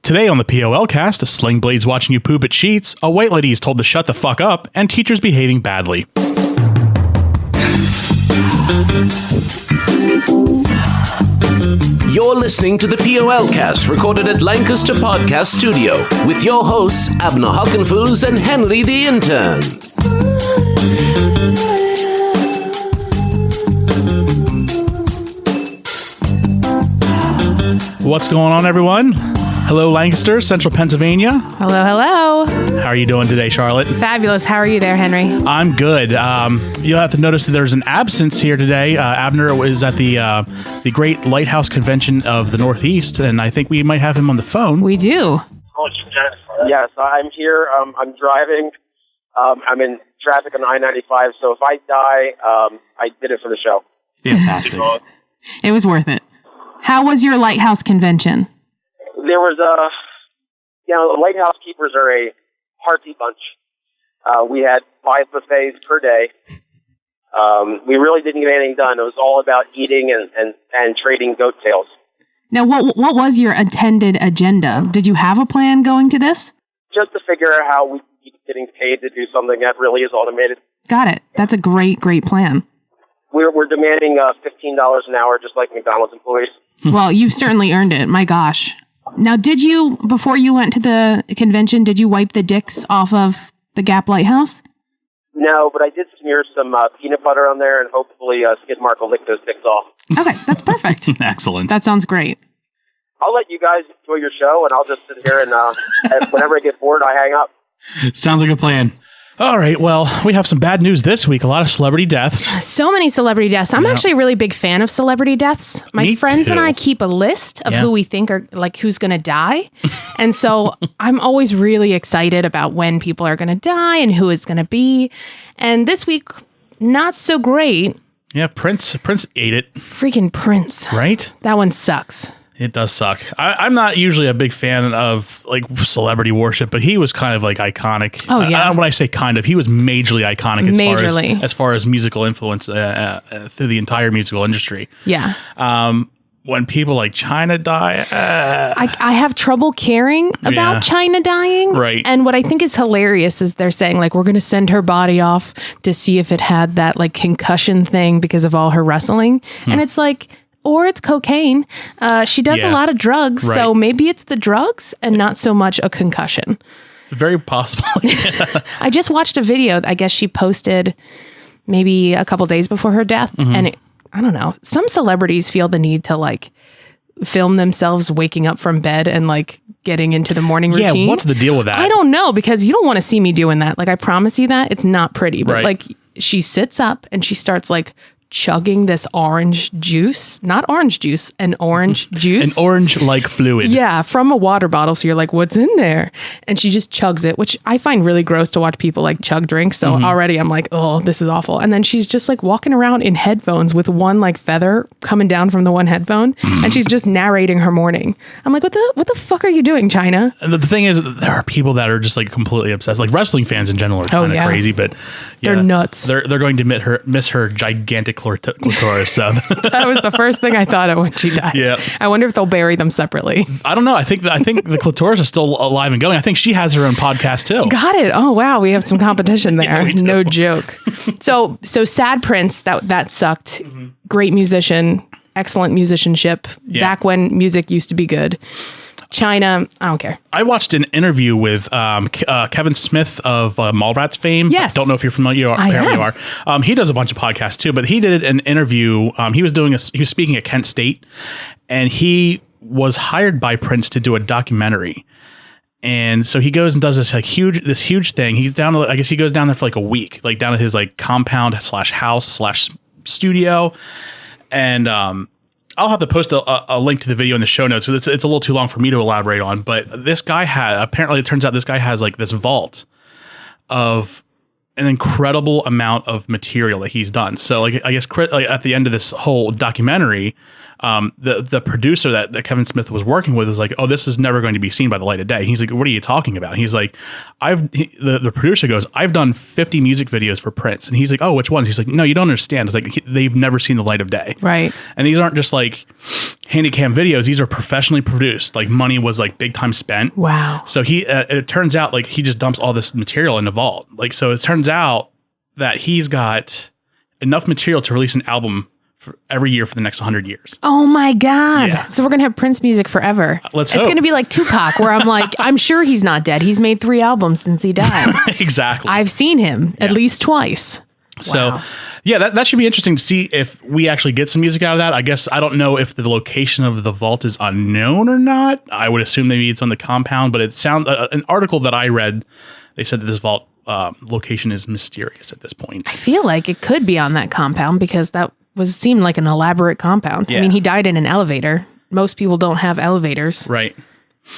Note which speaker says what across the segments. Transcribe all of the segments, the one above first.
Speaker 1: Today on the POLcast, a sling blade's watching you poop at sheets, a white lady is told to shut the fuck up, and teachers behaving badly.
Speaker 2: You're listening to the POLcast, recorded at Lancaster Podcast Studio, with your hosts, Abner and Henry the Intern.
Speaker 1: What's going on, everyone? Hello, Lancaster, Central Pennsylvania.
Speaker 3: Hello, hello.
Speaker 1: How are you doing today, Charlotte?
Speaker 3: Fabulous. How are you there, Henry?
Speaker 1: I'm good. You'll have to notice that there's an absence here today. Abner is at the great Lighthouse Convention of the Northeast, and I think we might have him on the phone.
Speaker 3: We do.
Speaker 4: Yes, I'm here. I'm driving. I'm in traffic on I-95, so if I die, I did it for the show.
Speaker 1: Fantastic.
Speaker 3: It was worth it. How was your Lighthouse Convention?
Speaker 4: There was the Lighthouse Keepers are a hearty bunch. We had 5 buffets per day. We really didn't get anything done. It was all about eating and trading goat tails.
Speaker 3: Now, what was your intended agenda? Did you have a plan going to this?
Speaker 4: Just to figure out how we keep getting paid to do something that really is automated.
Speaker 3: Got it. That's a great plan.
Speaker 4: We're demanding $15 an hour, just like McDonald's employees.
Speaker 3: Well, you've certainly earned it. My gosh. Now, did you, before you went to the convention, did you wipe the dicks off of the Gap Lighthouse?
Speaker 4: No, but I did smear some peanut butter on there, and hopefully Skidmark will lick those dicks off.
Speaker 3: Okay, that's perfect.
Speaker 1: Excellent.
Speaker 3: That sounds great.
Speaker 4: I'll let you guys enjoy your show, and I'll just sit here and whenever I get bored, I hang up.
Speaker 1: Sounds like a plan. All right, well, we have some bad news this week. A lot of celebrity deaths.
Speaker 3: So many celebrity deaths. I'm actually a really big fan of celebrity deaths. My friends and I keep a list of who we think are, like, who's going to die. And so I'm always really excited about when people are going to die and who it's going to be. And this week, not so great.
Speaker 1: Yeah, Prince ate it.
Speaker 3: Freaking Prince.
Speaker 1: Right?
Speaker 3: That one sucks.
Speaker 1: It does suck. I'm not usually a big fan of like celebrity worship, but he was kind of like iconic.
Speaker 3: Oh yeah.
Speaker 1: When I say kind of, he was majorly iconic as far as musical influence through the entire musical industry.
Speaker 3: Yeah.
Speaker 1: When people like China die,
Speaker 3: I have trouble caring about China dying.
Speaker 1: Right.
Speaker 3: And what I think is hilarious is they're saying, like, we're going to send her body off to see if it had that like concussion thing because of all her wrestling. And it's like, or it's cocaine. She does a lot of drugs, so maybe it's the drugs and not so much a concussion.
Speaker 1: Very possible.
Speaker 3: I just watched a video, I guess she posted maybe a couple days before her death. And I don't know, some celebrities feel the need to like film themselves waking up from bed and like getting into the morning routine.
Speaker 1: Yeah, what's the deal with that?
Speaker 3: I don't know, because you don't want to see me doing that. Like, I promise you that. It's not pretty. But like, she sits up and she starts like chugging this orange juice, not orange juice, an orange juice.
Speaker 1: An orange-like fluid.
Speaker 3: Yeah, from a water bottle. So you're like, what's in there? And she just chugs it, which I find really gross to watch people like chug drinks. So already I'm like, oh, this is awful. And then she's just like walking around in headphones with one like feather coming down from the one headphone. And she's just narrating her morning. I'm like, what the fuck are you doing, China?
Speaker 1: And the thing is, there are people that are just like completely obsessed. Like wrestling fans in general are kind of crazy, but
Speaker 3: they're nuts.
Speaker 1: They're going to miss her gigantic clitoris. So
Speaker 3: that was the first thing I thought of when she died.
Speaker 1: Yeah.
Speaker 3: I wonder if they'll bury them separately.
Speaker 1: I don't know. I think the clitoris is still alive and going. I think she has her own podcast too.
Speaker 3: Got it. Oh wow, we have some competition there. Yeah, no joke. So sad Prince. That sucked. Great musician, excellent musicianship.
Speaker 1: Yeah.
Speaker 3: Back when music used to be good. China, I don't care.
Speaker 1: I watched an interview with Kevin Smith of Mallrats fame.
Speaker 3: Yes.
Speaker 1: Don't know if you're familiar. Apparently you are. He does a bunch of podcasts too, but he did an interview. He was speaking at Kent State, and he was hired by Prince to do a documentary. And so he goes and does this huge thing. He's down. I guess he goes down there for like a week, like down at his like compound / house / studio, and I'll have to post a link to the video in the show notes. So it's a little too long for me to elaborate on. But this guy apparently it turns out this guy has like this vault of an incredible amount of material that he's done. So like I guess at the end of this whole documentary, the producer that Kevin Smith was working with was like, oh, this is never going to be seen by the light of day. He's like, what are you talking about? He's like, the producer goes, I've done 50 music videos for Prince. And he's like, oh, which ones? He's like, no, you don't understand. It's like, they've never seen the light of day.
Speaker 3: Right.
Speaker 1: And these aren't just like handycam videos. These are professionally produced. Like money was like big time spent.
Speaker 3: Wow.
Speaker 1: So it turns out like he just dumps all this material in the vault. Like, so it turns out that he's got enough material to release an album for every year for the next 100 years.
Speaker 3: Oh my God.
Speaker 1: Yeah.
Speaker 3: So we're going to have Prince music forever.
Speaker 1: Let's
Speaker 3: It's
Speaker 1: hope.
Speaker 3: going to be like Tupac, where I'm like, I'm sure he's not dead. He's made 3 albums since he died.
Speaker 1: Exactly.
Speaker 3: I've seen him at least twice.
Speaker 1: So,
Speaker 3: Wow.
Speaker 1: yeah, that should be interesting to see if we actually get some music out of that. I guess I don't know if the location of the vault is unknown or not. I would assume maybe it's on the compound, but it sounds an article that I read, they said that this vault location is mysterious at this point.
Speaker 3: I feel like it could be on that compound because that seemed like an elaborate compound.
Speaker 1: Yeah.
Speaker 3: I mean, he died in an elevator. Most people don't have elevators
Speaker 1: Right.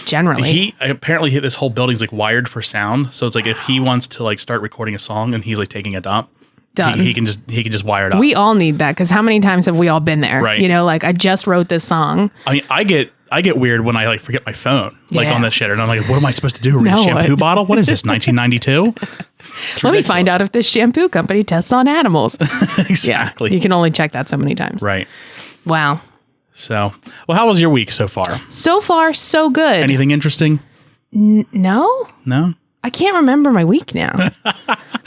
Speaker 3: generally.
Speaker 1: He apparently this whole building's like wired for sound. So it's like if he wants to like start recording a song and he's like taking a dump,
Speaker 3: Done.
Speaker 1: He can just wire it up.
Speaker 3: We all need that because how many times have we all been there?
Speaker 1: Right.
Speaker 3: You know, like I just wrote this song.
Speaker 1: I mean, I get weird when I like forget my phone like
Speaker 3: Yeah.
Speaker 1: on this shit, and I'm like, what am I supposed to do? Read
Speaker 3: No,
Speaker 1: a shampoo bottle? What is this? 1992?
Speaker 3: Let me find out if this shampoo company tests on animals.
Speaker 1: Exactly.
Speaker 3: You can only check that so many times.
Speaker 1: Right.
Speaker 3: Wow.
Speaker 1: So, well, how was your week so far?
Speaker 3: So far, so good.
Speaker 1: Anything interesting?
Speaker 3: No?
Speaker 1: No.
Speaker 3: I can't remember my week now.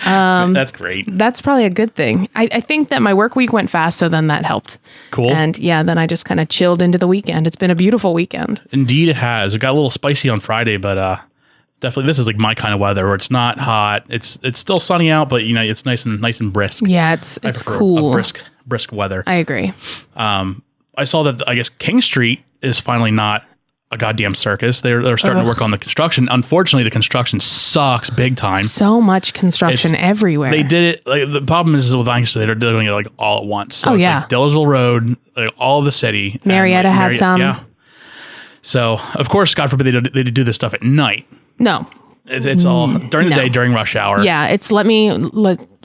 Speaker 1: That's great.
Speaker 3: That's probably a good thing. I think that my work week went fast, so then that helped.
Speaker 1: Cool.
Speaker 3: And yeah, then I just kind of chilled into the weekend. It's been a beautiful weekend.
Speaker 1: Indeed, it has. It got a little spicy on Friday, but definitely this is like my kind of weather where it's not hot. It's still sunny out, but you know it's nice and brisk.
Speaker 3: Yeah, it's
Speaker 1: I prefer
Speaker 3: cool.
Speaker 1: a brisk weather.
Speaker 3: I agree.
Speaker 1: I saw that I guess King Street is finally not a goddamn circus. They're starting to work on the construction. Unfortunately, the construction sucks big time.
Speaker 3: So much construction everywhere.
Speaker 1: They did it. Like, the problem is with Lancaster, they're doing it like all at once. So
Speaker 3: Oh,
Speaker 1: it's
Speaker 3: yeah.
Speaker 1: like Dillersville Road, like, all of the city.
Speaker 3: Marietta had some.
Speaker 1: Yeah. So of course, God forbid they do this stuff at night.
Speaker 3: No.
Speaker 1: It's all during the
Speaker 3: No.
Speaker 1: day during rush hour.
Speaker 3: Yeah, it's let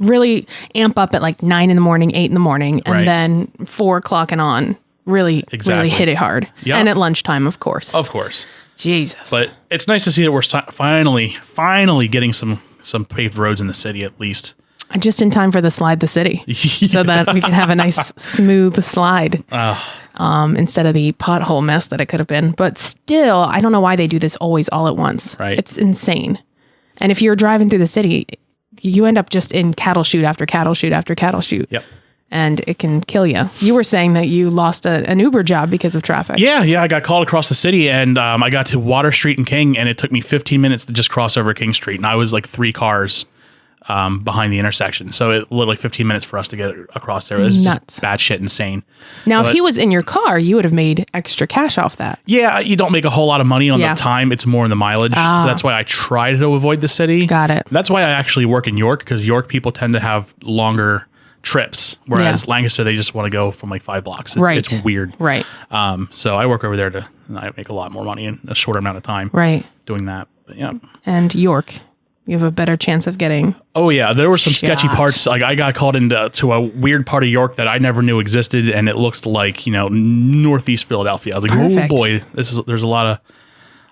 Speaker 3: really amp up at like 9 in the morning, 8 in the morning, and
Speaker 1: Right.
Speaker 3: then 4 o'clock and on. Really hit it hard.
Speaker 1: Yeah.
Speaker 3: And at lunchtime, of course.
Speaker 1: Of course.
Speaker 3: Jesus.
Speaker 1: But it's nice to see that we're finally getting some paved roads in the city at least.
Speaker 3: Just in time for the slide the city, so that we can have a nice smooth slide instead of the pothole mess that it could have been. But still, I don't know why they do this always all at once.
Speaker 1: Right.
Speaker 3: It's insane. And if you're driving through the city, you end up just in cattle chute after cattle chute after cattle chute.
Speaker 1: Yep.
Speaker 3: And it can kill you. You were saying that you lost an Uber job because of traffic.
Speaker 1: Yeah. I got called across the city, and I got to Water Street and King, and it took me 15 minutes to just cross over King Street, and I was like 3 cars behind the intersection. So it literally 15 minutes for us to get across there. It was
Speaker 3: Nuts.
Speaker 1: just bad shit, insane.
Speaker 3: Now,
Speaker 1: But-
Speaker 3: if he was in your car, you would have made extra cash off that.
Speaker 1: Yeah, you don't make a whole lot of money on
Speaker 3: Yeah.
Speaker 1: the time. It's more in the mileage. That's why I try to avoid the city.
Speaker 3: Got it.
Speaker 1: That's why I actually work in York, because York people tend to have longer trips, whereas Lancaster, they just want to go from like 5 blocks.
Speaker 3: Right.
Speaker 1: It's weird.
Speaker 3: Right.
Speaker 1: So I work over there and I make a lot more money in a shorter amount of time
Speaker 3: Right.
Speaker 1: doing that. But yeah.
Speaker 3: And York, you have a better chance of getting.
Speaker 1: Oh yeah, there were some sketchy
Speaker 3: Shot.
Speaker 1: parts. Like I got called into a weird part of York that I never knew existed, and it looked like northeast Philadelphia. I was like,
Speaker 3: Perfect.
Speaker 1: oh boy, there's a lot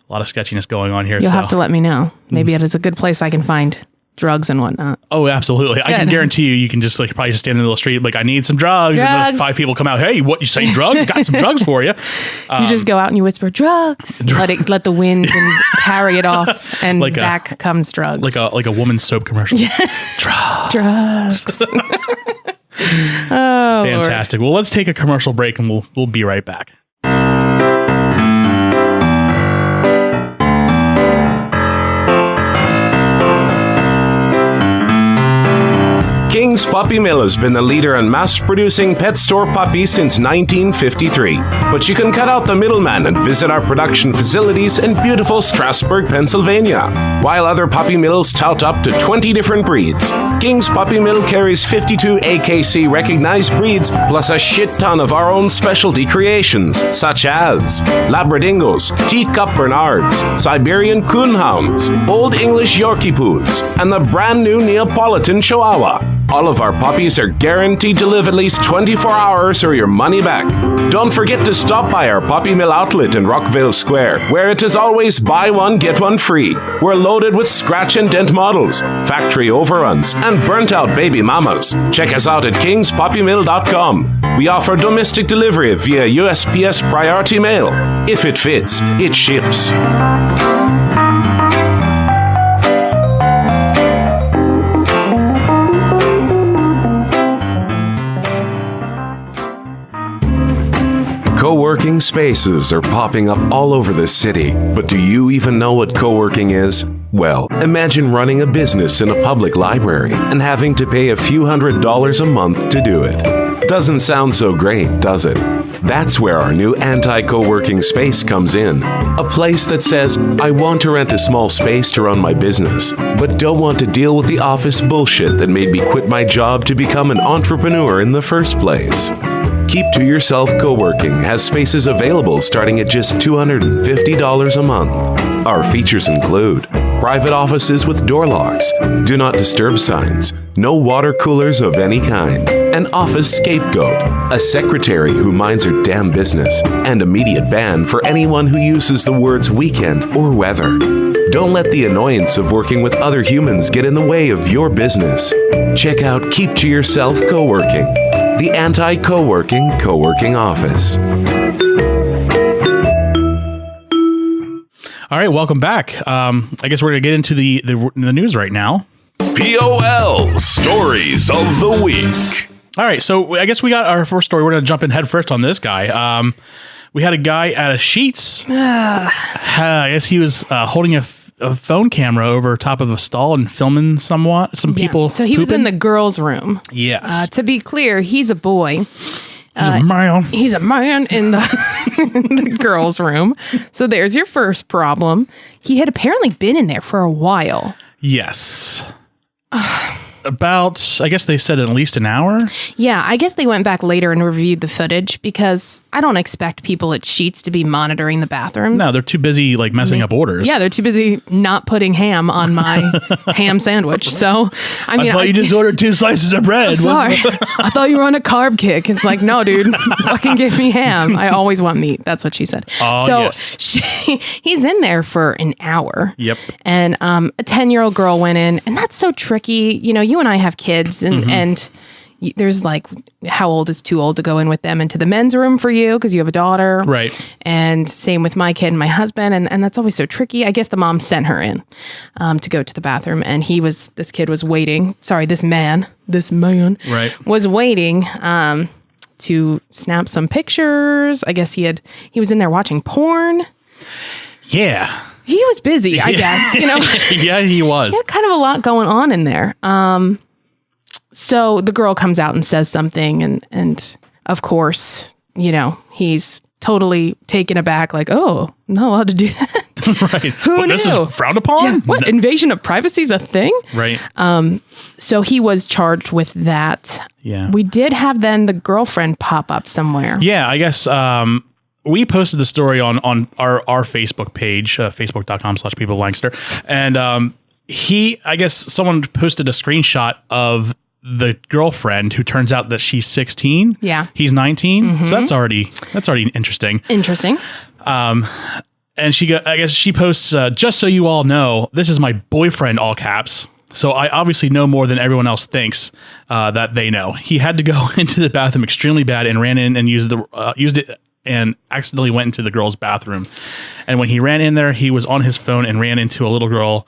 Speaker 1: of sketchiness going on here.
Speaker 3: You'll
Speaker 1: so.
Speaker 3: have to let me know. Maybe it is a good place I can find drugs and whatnot.
Speaker 1: Oh, absolutely. I can
Speaker 3: Good.
Speaker 1: guarantee you can just like probably just stand in the middle of the street like, I need some drugs. And then
Speaker 3: Drugs.
Speaker 1: 5 people come out. Hey, what, you saying drugs? Got some drugs for you.
Speaker 3: You just go out and you whisper drugs. Let the wind and carry it off, and
Speaker 1: Like
Speaker 3: back comes drugs.
Speaker 1: Like a woman's soap commercial.
Speaker 3: drugs. Oh, Lord.
Speaker 1: Fantastic. Well, let's take a commercial break and we'll be right back.
Speaker 2: King's Puppy Mill has been the leader in mass-producing pet store puppies since 1953. But you can cut out the middleman and visit our production facilities in beautiful Strasburg, Pennsylvania. While other puppy mills tout up to 20 different breeds, King's Puppy Mill carries 52 AKC recognized breeds, plus a shit ton of our own specialty creations, such as Labradingos, Teacup Bernards, Siberian Coonhounds, Old English Yorkie Poos, and the brand new Neapolitan Chihuahua. All of our puppies are guaranteed to live at least 24 hours or your money back. Don't forget to stop by our Puppy Mill outlet in Rockville Square, where it is always buy one, get one free. We're loaded with scratch and dent models, factory overruns, and burnt out baby mamas. Check us out at kingspuppymill.com. We offer domestic delivery via USPS Priority Mail. If it fits, it ships. Co-working spaces are popping up all over the city, but do you even know what co-working is? Well, imagine running a business in a public library and having to pay a few $100s a month to do it. Doesn't sound so great, does it? That's where our new anti-co-working space comes in. A place that says, I want to rent a small space to run my business, but don't want to deal with the office bullshit that made me quit my job to become an entrepreneur in the first place. Keep to Yourself Co-working has spaces available starting at just $250 a month. Our features include private offices with door locks, do not disturb signs, no water coolers of any kind, an office scapegoat, a secretary who minds her damn business, and immediate ban for anyone who uses the words weekend or weather. Don't let the annoyance of working with other humans get in the way of your business. Check out Keep to Yourself Co-working, the anti-co-working co-working office.
Speaker 1: All right, welcome back. I guess we're going to get into the news right now.
Speaker 2: POL Stories of the Week.
Speaker 1: All right, so I guess we got our first story. We're going to jump in head first on this guy. We had a guy at a Sheetz. I guess he was holding a phone camera over top of a stall and filming some people.
Speaker 3: So he was in the girls' room.
Speaker 1: Yes.
Speaker 3: To be clear, he's a boy.
Speaker 1: He's a man.
Speaker 3: He's a man in the, in the girls' room. So there's your first problem. He had apparently been in there for a while.
Speaker 1: Yes. About, I guess they said at least an hour.
Speaker 3: Yeah, I guess they went back later and reviewed the footage because I don't expect people at Sheetz to be monitoring the bathrooms.
Speaker 1: No, they're too busy like messing up orders.
Speaker 3: Yeah, they're too busy not putting ham on my ham sandwich. So, I mean,
Speaker 1: I thought you just ordered 2 slices of bread.
Speaker 3: Sorry, I thought you were on a carb kick. It's like, no, dude, fucking give me ham. I always want meat. That's what she said.
Speaker 1: Oh,
Speaker 3: so
Speaker 1: yes.
Speaker 3: He's in there for an hour.
Speaker 1: Yep.
Speaker 3: And a 10-year-old girl went in, and that's so tricky. You know, you and I have kids, and there's like, how old is too old to go in with them into the men's room for you because you have a daughter,
Speaker 1: right?
Speaker 3: And same with my kid and my husband, and that's always so tricky. I guess the mom sent her in to go to the bathroom, and this kid was waiting. Sorry, this man
Speaker 1: right.
Speaker 3: was waiting to snap some pictures. I guess he was in there watching porn.
Speaker 1: Yeah.
Speaker 3: He was busy, I guess, you know.
Speaker 1: Yeah, he was.
Speaker 3: He had kind of a lot going on in there. So the girl comes out and says something, and of course, you know, he's totally taken aback, like, oh, I'm not allowed to do that.
Speaker 1: Right.
Speaker 3: Who knew?
Speaker 1: This is frowned upon?
Speaker 3: Yeah, what? Invasion of privacy is a thing?
Speaker 1: Right.
Speaker 3: So he was charged with that.
Speaker 1: Yeah.
Speaker 3: We did have then the girlfriend pop up somewhere.
Speaker 1: Yeah, I guess we posted the story on our Facebook page, facebook.com/people of Lancaster. And I guess someone posted a screenshot of the girlfriend who turns out that she's 16.
Speaker 3: Yeah.
Speaker 1: He's 19. Mm-hmm. So that's already interesting.
Speaker 3: Interesting.
Speaker 1: And I guess she posts, just so you all know, this is my boyfriend, all caps. So I obviously know more than everyone else thinks that they know. He had to go into the bathroom extremely bad and ran in and used it and accidentally went into the girl's bathroom. And when he ran in there, he was on his phone and ran into a little girl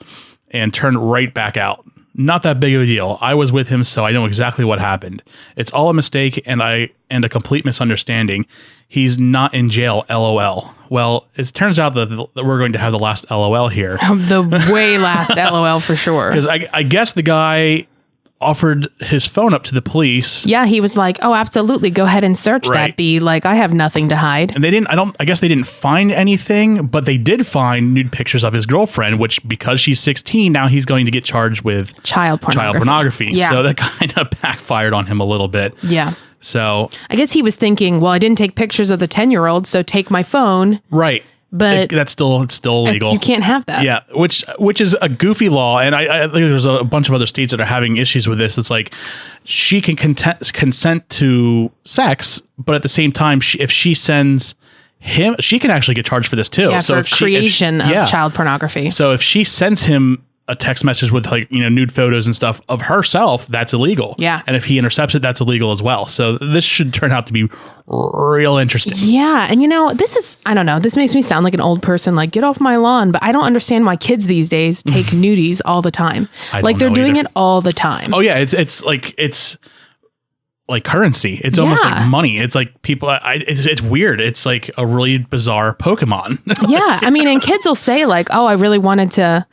Speaker 1: and turned right back out. Not that big of a deal. I was with him, so I know exactly what happened. It's all a mistake and a complete misunderstanding. He's not in jail, LOL. Well, it turns out that we're going to have the last LOL here.
Speaker 3: The way last LOL for sure.
Speaker 1: Because I guess the guy offered his phone up to the police.
Speaker 3: Yeah, he was like, "Oh, absolutely, go ahead and search that. Be like, I have nothing to hide."
Speaker 1: And they didn't. I guess they didn't find anything, but they did find nude pictures of his girlfriend. Which, because she's 16, now he's going to get charged with
Speaker 3: child pornography. Yeah.
Speaker 1: So that kind of backfired on him a little bit.
Speaker 3: Yeah.
Speaker 1: So
Speaker 3: I guess he was thinking, well, I didn't take pictures of the 10-year-old, so take my phone.
Speaker 1: Right.
Speaker 3: But
Speaker 1: it's still illegal.
Speaker 3: You can't have that.
Speaker 1: Yeah, which is a goofy law, and I think there's a bunch of other states that are having issues with this. It's like she can consent to sex, but at the same time, if she sends him, she can actually get charged for this too.
Speaker 3: Yeah,
Speaker 1: so
Speaker 3: for
Speaker 1: if
Speaker 3: creation of child pornography.
Speaker 1: So if she sends him a text message with like, nude photos and stuff of herself, that's illegal.
Speaker 3: Yeah.
Speaker 1: And if he intercepts it, that's illegal as well. So this should turn out to be real interesting.
Speaker 3: Yeah. And this is, I don't know, this makes me sound like an old person, like get off my lawn, but I don't understand why kids these days take nudies all the time. Like they're doing it all the time.
Speaker 1: Oh yeah. It's like currency. It's almost like money. It's like people, it's weird. It's like a really bizarre Pokemon.
Speaker 3: Yeah. I mean, and kids will say like, oh, I really wanted to,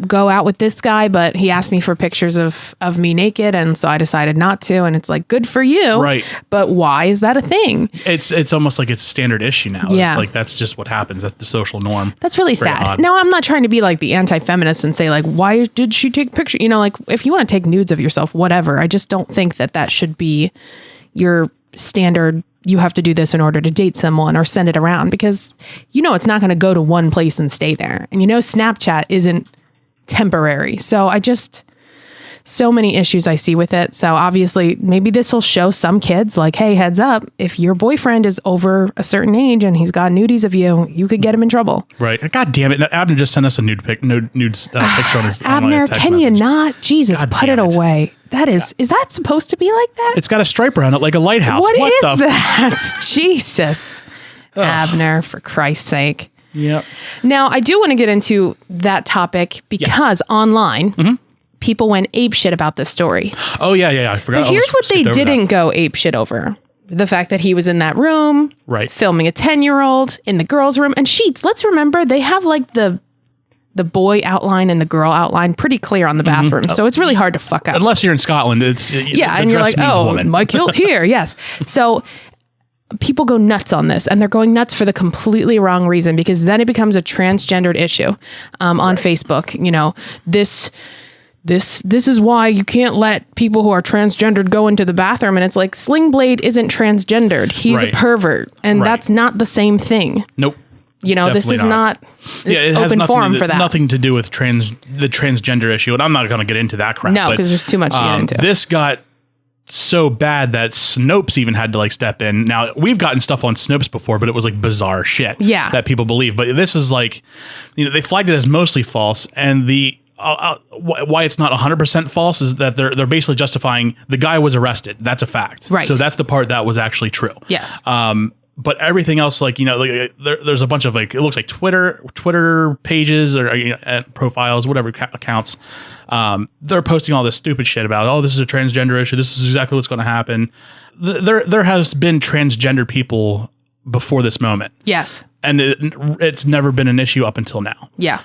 Speaker 3: go out with this guy, but he asked me for pictures of me naked. And so I decided not to. And it's like, good for you.
Speaker 1: Right.
Speaker 3: But why is that a thing?
Speaker 1: It's almost like it's a standard issue now.
Speaker 3: Yeah.
Speaker 1: It's like, that's just what happens. That's the social norm.
Speaker 3: That's really
Speaker 1: Very
Speaker 3: sad.
Speaker 1: odd.
Speaker 3: Now, I'm not trying to be like the anti-feminist and say like, why did she take pictures? Like if you want to take nudes of yourself, whatever. I just don't think that should be your standard. You have to do this in order to date someone or send it around because it's not going to go to one place and stay there. And Snapchat isn't temporary. So so many issues I see with it. So obviously maybe this will show some kids like, hey, heads up, if your boyfriend is over a certain age and he's got nudies of you, you could get him in trouble.
Speaker 1: Right. God damn it. Abner just sent us a nude picture on his
Speaker 3: Abner, can you not? Jesus,
Speaker 1: God
Speaker 3: put it away. That is that supposed to be like that?
Speaker 1: It's got a stripe around it like a lighthouse.
Speaker 3: What is that? Jesus. Abner, for Christ's sake.
Speaker 1: Yep.
Speaker 3: Now, I do want to get into that topic because online, people went apeshit about this story.
Speaker 1: Oh, yeah. I forgot.
Speaker 3: But here's what they didn't go apeshit over. The fact that he was in that room, filming a 10-year-old in the girls' room. And sheets, let's remember, they have like the boy outline and the girl outline pretty clear on the bathroom. So it's really hard to fuck up.
Speaker 1: Unless you're in Scotland. It's
Speaker 3: and you're like, oh, my kilt here. Yes. So people go nuts on this, and they're going nuts for the completely wrong reason, because then it becomes a transgendered issue on Facebook. This is why you can't let people who are transgendered go into the bathroom. And it's like, Sling Blade isn't transgendered. He's a pervert. And that's not the same thing.
Speaker 1: Nope.
Speaker 3: This is not
Speaker 1: it has
Speaker 3: open forum for that.
Speaker 1: Nothing to do with the transgender issue. And I'm not going to get into that crap.
Speaker 3: No, because there's too much to get into.
Speaker 1: This got so bad that Snopes even had to step in. Now, we've gotten stuff on Snopes before, but it was bizarre shit that people believe. But this is they flagged it as mostly false. And why it's not 100% false is that they're basically justifying the guy was arrested. That's a fact.
Speaker 3: Right.
Speaker 1: So that's the part that was actually true.
Speaker 3: Yes.
Speaker 1: But everything else, there's a bunch of it looks like Twitter pages or profiles, whatever accounts. They're posting all this stupid shit about, oh, this is a transgender issue. This is exactly what's going to happen. There has been transgender people before this moment. Yes. And it's never been an issue up until now. Yeah.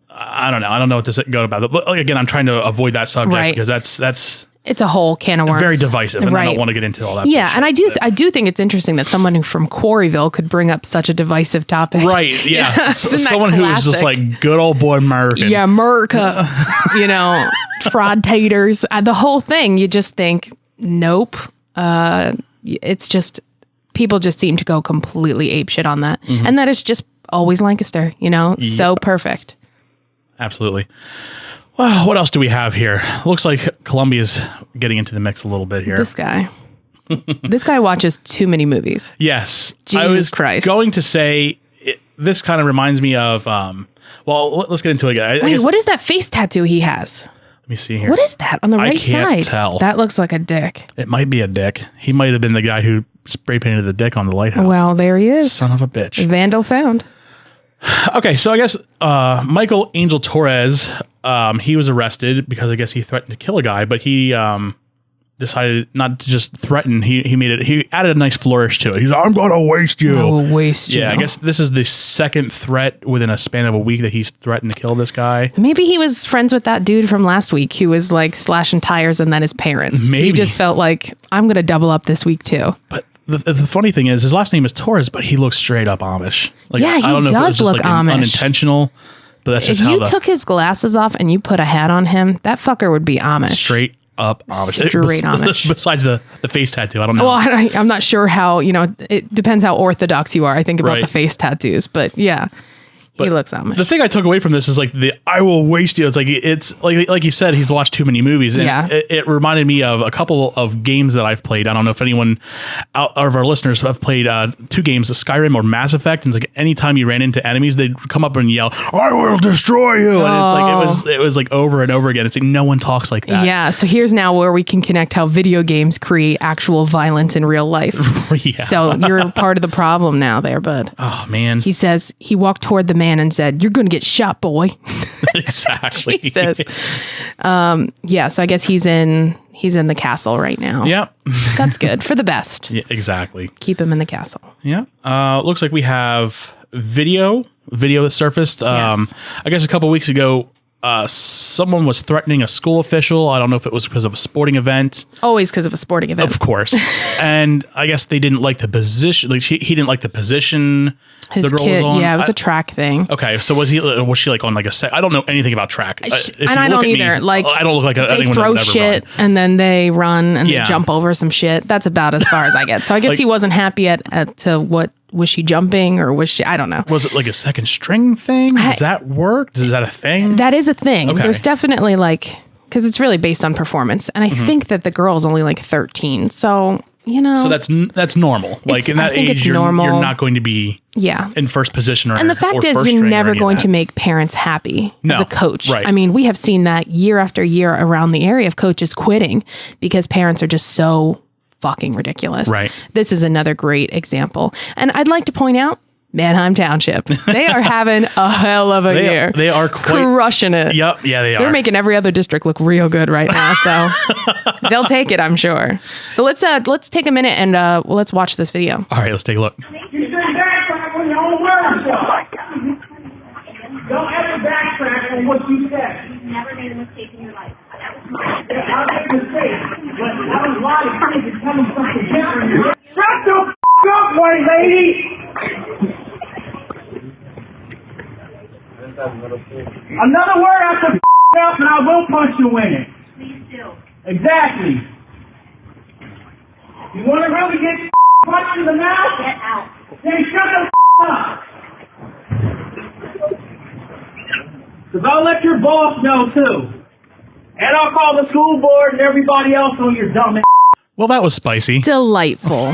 Speaker 1: I don't know. I don't know what to go about. But again, I'm trying to avoid that subject because that's it's a whole can of worms. Very divisive, and I don't want to get into all that. Yeah, and I do think it's interesting that someone from Quarryville could bring up such a divisive topic. Right, yeah. Someone who is just like good old boy American. Yeah, America. Fraud taters. The whole thing, you just think, nope. It's just, people just seem to go completely apeshit on that. Mm-hmm. And that is just always Lancaster, so perfect. Absolutely. Well, what else do we have here? Looks like Columbia's getting into the mix a little bit here. This guy watches too many movies. Yes. Jesus Christ. Going to say this kind of reminds me of, let's get into it again. Wait, what is that face tattoo he has? Let me see here. What is that on the right side? I can't tell. That looks like a dick. It might be a dick. He might have been the guy who spray painted the dick on the lighthouse. Well, there he is. Son of a bitch. Vandal found. Okay, so I guess Michael Angel Torres, he was arrested because I guess he threatened to kill a guy, but he decided not to just threaten. He added a nice flourish to it. He's like, I'm going to waste you. I will waste you. Yeah, I guess this is the second threat within a span of a week that he's threatened to kill this guy. Maybe he was friends with that dude from last week who was like slashing tires and then his parents. Maybe. He just felt like, I'm going to double up this week too. But the funny thing is, his last name is Torres, but he looks straight up Amish. Like, yeah, he does look Amish. Unintentional, but that's just how. If you took his glasses off and you put a hat on him, that fucker would be Amish. Straight
Speaker 3: Straight Amish.
Speaker 1: Besides the face tattoo, I don't know.
Speaker 3: Well, I'm not sure how, it depends how orthodox you are, I think, about the face tattoos, but yeah. He looks Amish.
Speaker 1: The thing I took away from this is like I will waste you. It's like you said, he's watched too many movies. And it reminded me of a couple of games that I've played. I don't know if anyone out of our listeners have played 2 games, Skyrim or Mass Effect. And it's like anytime you ran into enemies, they'd come up and yell, "I will destroy you!" And it's like it was like over and over again. It's like no one talks like that.
Speaker 3: Yeah. So here's now where we can connect how video games create actual violence in real life.
Speaker 1: Yeah.
Speaker 3: So you're part of the problem now, there, bud.
Speaker 1: Oh man.
Speaker 3: He says he walked toward the man and said, "You're going to get shot, boy."
Speaker 1: Exactly.
Speaker 3: He says. Yeah, so I guess he's in the castle right now.
Speaker 1: Yeah.
Speaker 3: That's good. For the best.
Speaker 1: Yeah, exactly.
Speaker 3: Keep him in the castle.
Speaker 1: Yeah. Looks like we have video that surfaced.
Speaker 3: Yes.
Speaker 1: I guess a couple weeks ago, someone was threatening a school official. I don't know if it was because of a sporting event.
Speaker 3: Always because of a sporting event.
Speaker 1: Of course. And I guess they didn't like the position. Like he didn't like the position
Speaker 3: His
Speaker 1: the girl
Speaker 3: kid,
Speaker 1: was on.
Speaker 3: yeah, it was a track thing.
Speaker 1: Okay, so was she like on like a I don't know anything about track.
Speaker 3: And I don't either. Like
Speaker 1: I don't look like
Speaker 3: they
Speaker 1: anyone
Speaker 3: throw
Speaker 1: that would ever
Speaker 3: shit
Speaker 1: run.
Speaker 3: and then they run and they jump over some shit. That's about as far as I get. So I guess
Speaker 1: Like-
Speaker 3: he wasn't happy at to what was she jumping or was she? I don't know.
Speaker 1: Was it like a second string thing? Does that work? Is that a thing?
Speaker 3: That is a thing.
Speaker 1: Okay.
Speaker 3: There's definitely like because it's really based on performance, and I think that the girl's only like 13. So
Speaker 1: So that's normal. Like in that
Speaker 3: I think
Speaker 1: age,
Speaker 3: it's
Speaker 1: you're
Speaker 3: normal.
Speaker 1: not going to be in first position or
Speaker 3: And the fact is, you're never going to make parents happy as a coach.
Speaker 1: Right.
Speaker 3: I mean, we have seen that year after year around the area of coaches quitting because parents are just so fucking ridiculous.
Speaker 1: Right.
Speaker 3: This is another great example. And I'd like to point out Manheim Township. They are having a hell of a year.
Speaker 1: They are
Speaker 3: crushing it.
Speaker 1: Yep. Yeah, they are.
Speaker 3: They're making every other district look real good right now. So they'll take it, I'm sure. So let's take a minute and let's watch this video.
Speaker 1: All right, let's take a look.
Speaker 5: You should backtrack on your own words. Oh my God. Don't ever backtrack on what you said.
Speaker 6: You've never made a mistake in your life. That was
Speaker 5: I made a mistake, but that was a lot of kids are telling something different. Shut the up, white lady! Another word after up and I will punch you in it.
Speaker 6: Please do.
Speaker 5: Exactly. You want to really get punched in the mouth?
Speaker 6: Get out.
Speaker 5: Then shut the up. Because I'll let your boss know too. And I'll call the school board and everybody else on your dumb ass.
Speaker 1: Well, that was spicy.
Speaker 3: Delightful.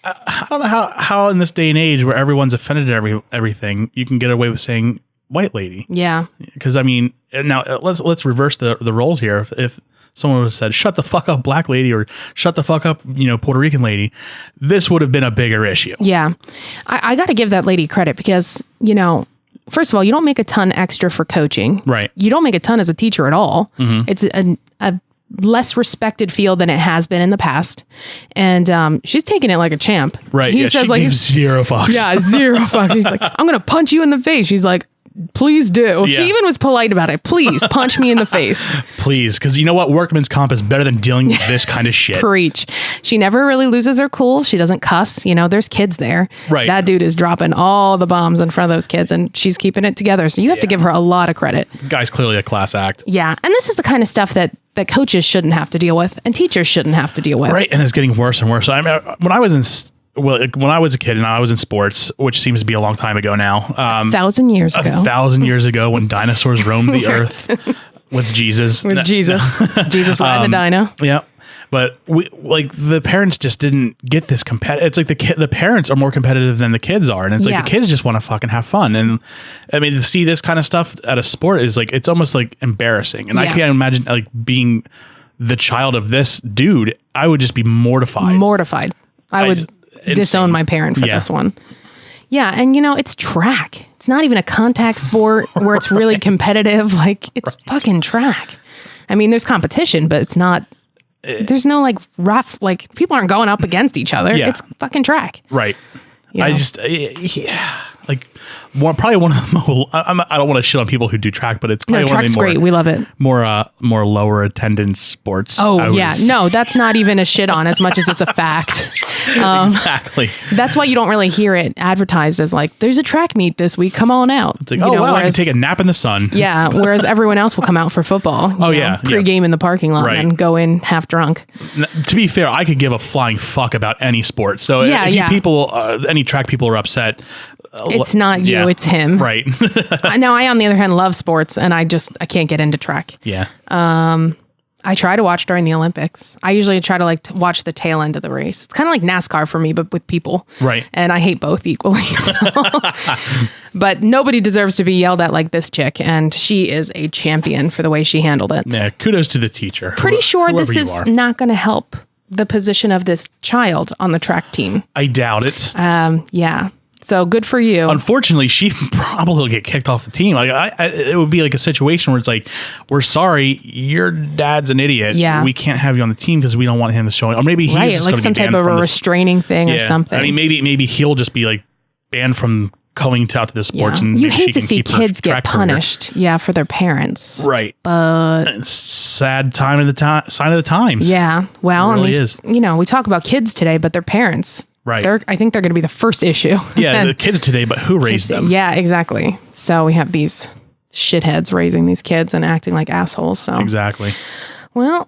Speaker 1: I don't know how in this day and age where everyone's offended at everything, you can get away with saying white lady.
Speaker 3: Yeah.
Speaker 1: Because I mean, now let's reverse the roles here. If someone would have said, "Shut the fuck up, black lady," or "Shut the fuck up, Puerto Rican lady," this would have been a bigger issue.
Speaker 3: Yeah. I got to give that lady credit because, first of all, you don't make a ton extra for coaching.
Speaker 1: Right.
Speaker 3: You don't make a ton as a teacher at all. Mm-hmm. It's a less respected field than it has been in the past. And she's taking it like a champ.
Speaker 1: Right.
Speaker 3: He says
Speaker 1: she
Speaker 3: like
Speaker 1: gave zero fucks.
Speaker 3: Yeah, zero fucks. She's like, "I'm going to punch you in the face." She's like, "Please do."
Speaker 1: Yeah.
Speaker 3: She even was polite about it. "Please punch me in the face."
Speaker 1: Please. Because you know what? Workman's comp is better than dealing with this kind of shit.
Speaker 3: Preach. She never really loses her cool. She doesn't cuss. There's kids there.
Speaker 1: Right.
Speaker 3: That dude is dropping all the bombs in front of those kids and she's keeping it together. So you have to give her a lot of credit.
Speaker 1: Guy's clearly a class act.
Speaker 3: Yeah. And this is the kind of stuff that coaches shouldn't have to deal with and teachers shouldn't have to deal with.
Speaker 1: Right. And it's getting worse and worse. I mean, when I was a kid and I was in sports, which seems to be a long time ago now.
Speaker 3: 1,000 years ago.
Speaker 1: 1,000 years ago when dinosaurs roamed the earth with Jesus.
Speaker 3: With Jesus. Jesus riding the dino.
Speaker 1: Yeah. But the parents just didn't get this It's like the parents are more competitive than the kids are. And it's like the kids just want to fucking have fun. And I mean, to see this kind of stuff at a sport is like, it's almost like embarrassing. And I can't imagine like being the child of this dude. I would just be mortified.
Speaker 3: I would disown my parent for this one. Yeah. And it's track. It's not even a contact sport where it's really competitive. Like it's fucking track. I mean, there's competition, but it's not, there's no like rough, like people aren't going up against each other.
Speaker 1: Yeah.
Speaker 3: It's fucking track.
Speaker 1: Right. I just, like probably one of the more, I don't want to shit on people who do track, but it's probably one of
Speaker 3: track's
Speaker 1: the more,
Speaker 3: great. We love it.
Speaker 1: more lower attendance sports.
Speaker 3: Oh, yeah. No, that's not even a shit on as much as it's a fact.
Speaker 1: Exactly.
Speaker 3: That's why you don't really hear it advertised as like, there's a track meet this week. Come on out.
Speaker 1: It's like, oh, wow, I can take a nap in the sun.
Speaker 3: Yeah. Whereas everyone else will come out for football. Pre-game in the parking lot and go in half drunk.
Speaker 1: To be fair, I could give a flying fuck about any sport. So if you people, any track people are upset,
Speaker 3: it's not you, it's him.
Speaker 1: Right.
Speaker 3: Now, I, on the other hand, love sports, and I can't get into track.
Speaker 1: Yeah.
Speaker 3: I try to watch during the Olympics. I usually try to to watch the tail end of the race. It's kind of like NASCAR for me, but with people.
Speaker 1: Right.
Speaker 3: And I hate both equally. So. But nobody deserves to be yelled at like this chick, and she is a champion for the way she handled it.
Speaker 1: Yeah, kudos to the teacher.
Speaker 3: Pretty sure this is not going to help the position of this child on the track team.
Speaker 1: I doubt it.
Speaker 3: Yeah. So good for you.
Speaker 1: Unfortunately, she probably will get kicked off the team. Like it would be like a situation where it's like, we're sorry, your dad's an idiot.
Speaker 3: Yeah.
Speaker 1: We can't have you on the team because we don't want him to show. Or maybe he's just
Speaker 3: like some type of a restraining thing or something.
Speaker 1: I mean, maybe he'll just be like banned from going out to the sports. And
Speaker 3: you hate to see kids get punished.
Speaker 1: Career.
Speaker 3: Yeah, for their parents.
Speaker 1: Right.
Speaker 3: But
Speaker 1: it's sad sign of the times.
Speaker 3: Yeah. Well,
Speaker 1: it really is.
Speaker 3: We talk about kids today, but their parents.
Speaker 1: Right.
Speaker 3: I think they're going to be the first issue.
Speaker 1: Yeah, the kids today, but who raised them?
Speaker 3: Yeah, exactly. So we have these shitheads raising these kids and acting like assholes. So
Speaker 1: exactly.
Speaker 3: Well,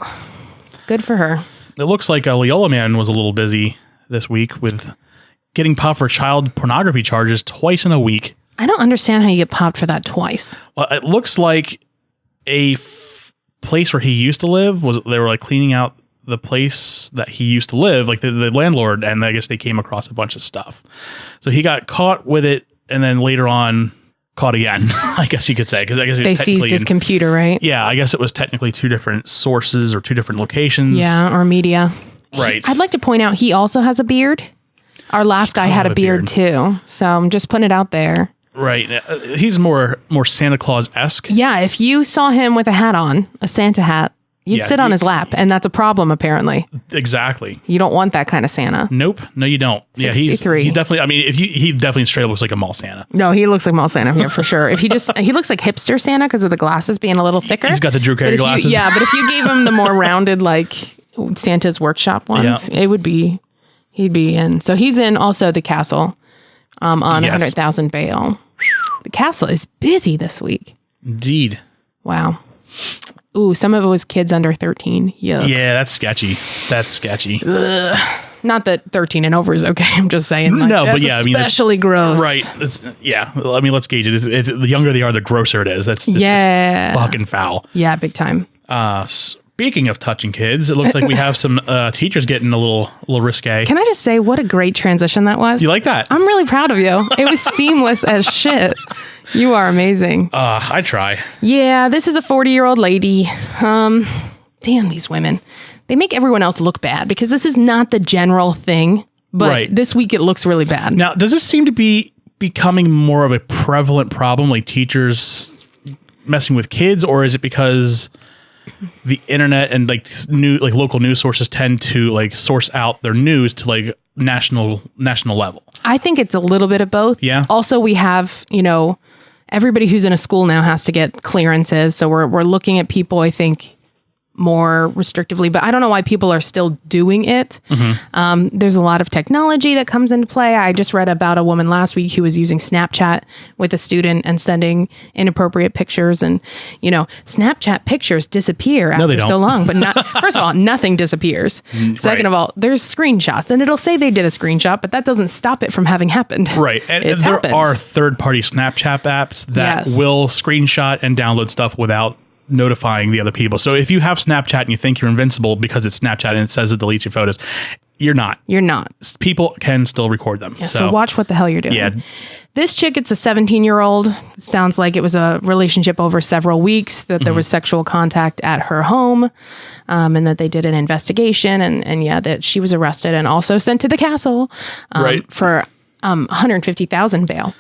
Speaker 3: good for her.
Speaker 1: It looks like Leola Man was a little busy this week with getting popped for child pornography charges twice in a week.
Speaker 3: I don't understand how you get popped for that twice.
Speaker 1: Well, it looks like a place where he used to live they were like cleaning out the place that he used to live, like the landlord, and I guess they came across a bunch of stuff. So he got caught with it, and then later on caught again, I guess you could say, because I guess
Speaker 3: they seized his computer, right?
Speaker 1: Yeah, I guess it was technically two different sources or two different locations.
Speaker 3: Yeah, or media.
Speaker 1: Right.
Speaker 3: I'd like to point out he also has a beard. Our last guy had a beard too, so I'm just putting it out there.
Speaker 1: Right. He's more Santa Claus-esque.
Speaker 3: Yeah, if you saw him with a hat on, a Santa hat, you'd sit on his lap, and that's a problem, apparently.
Speaker 1: Exactly.
Speaker 3: You don't want that kind of Santa.
Speaker 1: Nope. No, you don't.
Speaker 3: 63.
Speaker 1: Yeah, he definitely, I mean, he definitely straight up looks like a mall Santa.
Speaker 3: No, he looks like mall Santa here for sure. He looks like hipster Santa because of the glasses being a little thicker.
Speaker 1: He's got the Drew Carey glasses.
Speaker 3: But if you gave him the more rounded, like Santa's workshop ones, he'd be in. So he's in also the castle on 100,000 bail. The castle is busy this week.
Speaker 1: Indeed.
Speaker 3: Wow. Ooh, some of it was kids under 13. Yuck.
Speaker 1: Yeah, that's sketchy. Ugh.
Speaker 3: Not that 13 and over is okay. I'm just saying.
Speaker 1: No, but yeah,
Speaker 3: especially gross.
Speaker 1: Right. I mean, let's gauge it. It's the younger they are, the grosser it is. It's fucking foul.
Speaker 3: Yeah, big time.
Speaker 1: Speaking of touching kids, it looks like we have some teachers getting a little risque.
Speaker 3: Can I just say what a great transition that was?
Speaker 1: You like that?
Speaker 3: I'm really proud of you. It was seamless as shit. You are amazing.
Speaker 1: I try.
Speaker 3: Yeah, this is a 40-year-old lady. Damn, these women. They make everyone else look bad because this is not the general thing. But this week it looks really bad.
Speaker 1: Now, does this seem to be becoming more of a prevalent problem, like teachers messing with kids, or is it because the internet and local news sources tend to source out their news to national level? I think it's a little bit of both. Yeah. Also, we have, everybody who's in a school now has to get clearances. So we're looking at people, I think, more restrictively, but I don't know why people are still doing it. Mm-hmm. There's a lot of technology that comes into play. I just read about a woman last week who was using Snapchat with a student and sending inappropriate pictures, and Snapchat pictures disappear after so long, but first of all, nothing disappears. Second of all, there's screenshots, and it'll say they did a screenshot, but that doesn't stop it from having happened. Right. And there are third-party Snapchat apps that will screenshot and download stuff without notifying the other people. So if you have Snapchat and you think you're invincible because it's Snapchat and it says it deletes your photos, you're not. You're not. People can still record them. Yeah, so watch what the hell you're doing. Yeah. This chick, it's a 17-year-old. It sounds like it was a relationship over several weeks, that there was sexual contact at her home, and that they did an investigation, and that she was arrested and also sent to the castle for $150,000 bail.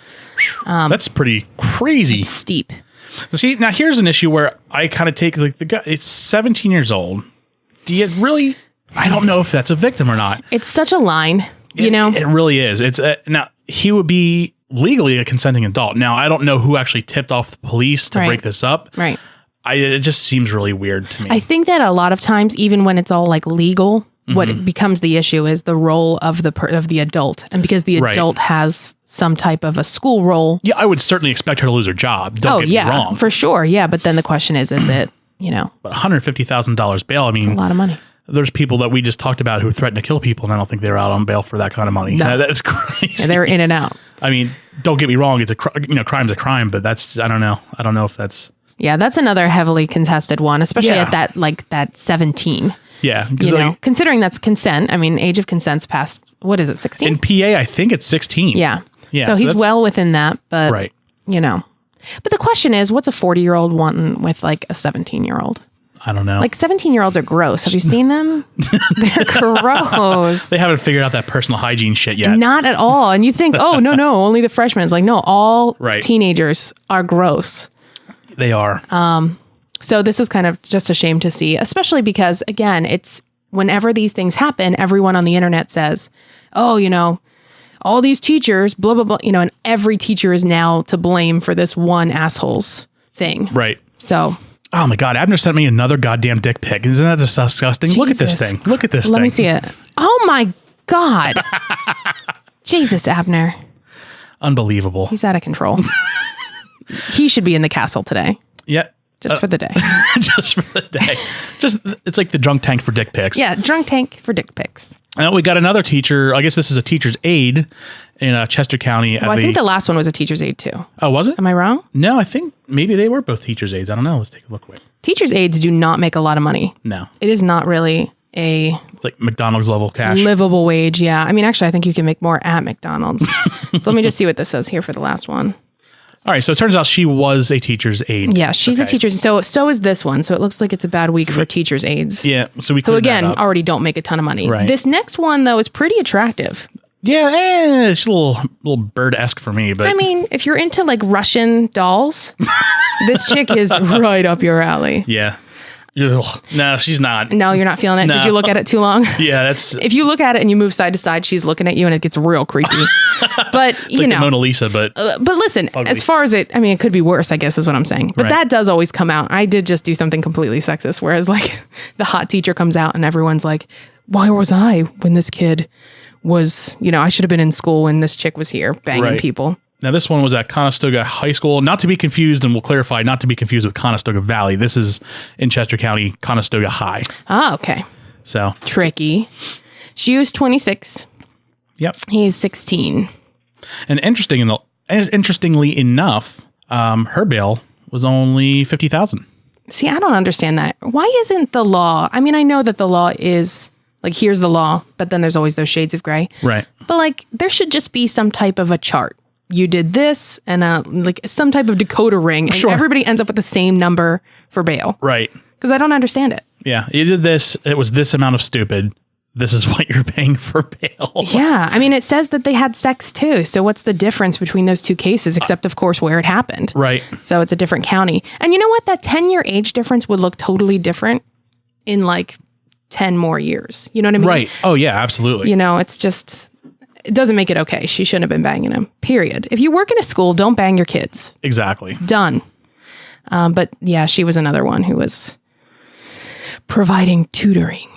Speaker 1: That's pretty crazy. It's steep. See, now here's an issue where I kind of take the guy. It's 17 years old. Do you really? I don't know if that's a victim or not. It's such a line, It really is. It's now he would be legally a consenting adult. Now, I don't know who actually tipped off the police to break this up.
Speaker 3: Right.
Speaker 1: It just seems really weird to me.
Speaker 3: I think that a lot of times, even when it's all like legal, what it becomes the issue is the role of the adult. And because the adult has some type of a school role.
Speaker 1: Yeah, I would certainly expect her to lose her job. Don't get me wrong.
Speaker 3: For sure. Yeah. But then the question is it, But
Speaker 1: $150,000 bail, I mean.
Speaker 3: That's a lot of money.
Speaker 1: There's people that we just talked about who threatened to kill people, and I don't think they were out on bail for that kind of money.
Speaker 3: No.
Speaker 1: That's crazy.
Speaker 3: Yeah, they're in and out.
Speaker 1: I mean, don't get me wrong. It's crime's a crime, but that's, I don't know. I don't know if that's.
Speaker 3: Yeah, that's another heavily contested one, especially at that 17.
Speaker 1: Yeah.
Speaker 3: Considering that's consent. I mean, age of consent's past, what is it, 16?
Speaker 1: In PA, I think it's 16.
Speaker 3: Yeah. So he's well within that, but, But the question is, what's a 40-year-old wanting with like a 17-year-old?
Speaker 1: I don't know.
Speaker 3: Like 17-year-olds are gross. Have you seen them? They're gross.
Speaker 1: They haven't figured out that personal hygiene shit yet.
Speaker 3: Not at all. And you think, oh, no, only the freshmen. It's like, no, all teenagers are gross.
Speaker 1: They are.
Speaker 3: So this is kind of just a shame to see, especially because, again, it's whenever these things happen, everyone on the internet says, oh, all these teachers, blah, blah, blah, and every teacher is now to blame for this one asshole's thing.
Speaker 1: Right.
Speaker 3: So.
Speaker 1: Oh my God, Abner sent me another goddamn dick pic. Isn't that just disgusting?
Speaker 3: Jesus.
Speaker 1: Look at this thing. Look at this thing.
Speaker 3: Let me see it. Oh my God. Jesus, Abner.
Speaker 1: Unbelievable.
Speaker 3: He's out of control. He should be in the castle today.
Speaker 1: Yeah.
Speaker 3: Just for the day.
Speaker 1: Just for the day. It's like the drunk tank for dick pics.
Speaker 3: Yeah, drunk tank for dick pics.
Speaker 1: Now we got another teacher. I guess this is a teacher's aide in Chester County.
Speaker 3: Well, I think the last one was a teacher's aide too.
Speaker 1: Oh, was it?
Speaker 3: Am I wrong?
Speaker 1: No, I think maybe they were both teacher's aides. I don't know. Let's take a look. Wait.
Speaker 3: Teacher's aides do not make a lot of money.
Speaker 1: No.
Speaker 3: It is not really it's
Speaker 1: like McDonald's level cash.
Speaker 3: Livable wage, yeah. I mean, actually, I think you can make more at McDonald's. So let me just see what this says here for the last one.
Speaker 1: All right, so it turns out she was a teacher's aide.
Speaker 3: Yeah, she's a teacher. So is this one. So it looks like it's a bad week for teacher's aides.
Speaker 1: Yeah, so we
Speaker 3: who again already don't make a ton of money.
Speaker 1: Right.
Speaker 3: This next one though is pretty attractive.
Speaker 1: Yeah, it's a little bird-esque for me, but
Speaker 3: I mean, if you're into like Russian dolls, this chick is right up your alley.
Speaker 1: Yeah. Ugh. No, she's not.
Speaker 3: No, you're not feeling it.
Speaker 1: No.
Speaker 3: Did you look at it too long?
Speaker 1: Yeah, that's.
Speaker 3: If you look at it and you move side to side, she's looking at you, and it gets real creepy. But
Speaker 1: it's like the Mona Lisa, but
Speaker 3: listen, ugly. As far as it could be worse, I guess is what I'm saying. But that does always come out. I did just do something completely sexist, whereas like the hot teacher comes out and everyone's like, "Why was I when this kid was? I should have been in school when this chick was here banging people."
Speaker 1: Now, this one was at Conestoga High School, not to be confused, and we'll clarify, not to be confused with Conestoga Valley. This is in Chester County, Conestoga High.
Speaker 3: Oh, okay.
Speaker 1: So.
Speaker 3: Tricky. She was 26.
Speaker 1: Yep.
Speaker 3: He's 16.
Speaker 1: And interestingly enough, her bail was only $50,000.
Speaker 3: See, I don't understand that. Why isn't the law? I mean, I know that the law is like, here's the law, but then there's always those shades of gray.
Speaker 1: Right.
Speaker 3: But like, there should just be some type of a chart. You did this and like some type of decoder ring, and everybody ends up with the same number for bail.
Speaker 1: Right.
Speaker 3: Because I don't understand it.
Speaker 1: Yeah. You did this. It was this amount of stupid. This is what you're paying for bail.
Speaker 3: Yeah. I mean, it says that they had sex too. So what's the difference between those two cases, except of course where it happened?
Speaker 1: Right.
Speaker 3: So it's a different county. And you know what? That 10-year age difference would look totally different in like 10 more years. You know what I mean?
Speaker 1: Right. Oh yeah, absolutely.
Speaker 3: It's just, it doesn't make it okay. She shouldn't have been banging him, period. If you work in a school, don't bang your kids.
Speaker 1: Exactly.
Speaker 3: Done. But yeah, she was another one who was providing tutoring.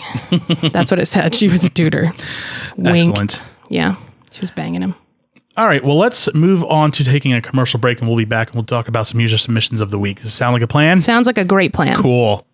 Speaker 3: That's what it said. She was a tutor. Wink.
Speaker 1: Excellent.
Speaker 3: Yeah, she was banging him.
Speaker 1: All right, well, let's move on to taking a commercial break, and we'll be back, and we'll talk about some user submissions of the week. Does it sound like a plan?
Speaker 3: Sounds like a great plan.
Speaker 1: Cool.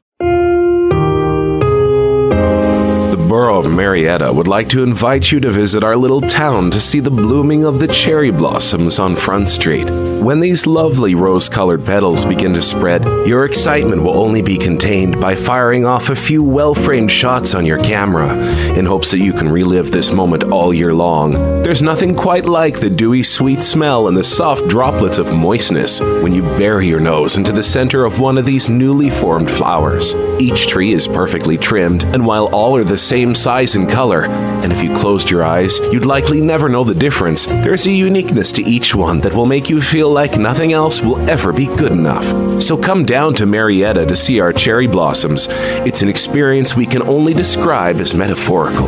Speaker 2: The borough of Marietta would like to invite you to visit our little town to see the blooming of the cherry blossoms on Front Street. When these lovely rose-colored petals begin to spread, your excitement will only be contained by firing off a few well-framed shots on your camera in hopes that you can relive this moment all year long. There's nothing quite like the dewy, sweet smell and the soft droplets of moistness when you bury your nose into the center of one of these newly formed flowers. Each tree is perfectly trimmed, and while all are the same size and color, and if you closed your eyes, you'd likely never know the difference, there's a uniqueness to each one that will make you feel like nothing else will ever be good enough. So come down to Marietta to see our cherry blossoms. It's an experience we can only describe as metaphorical.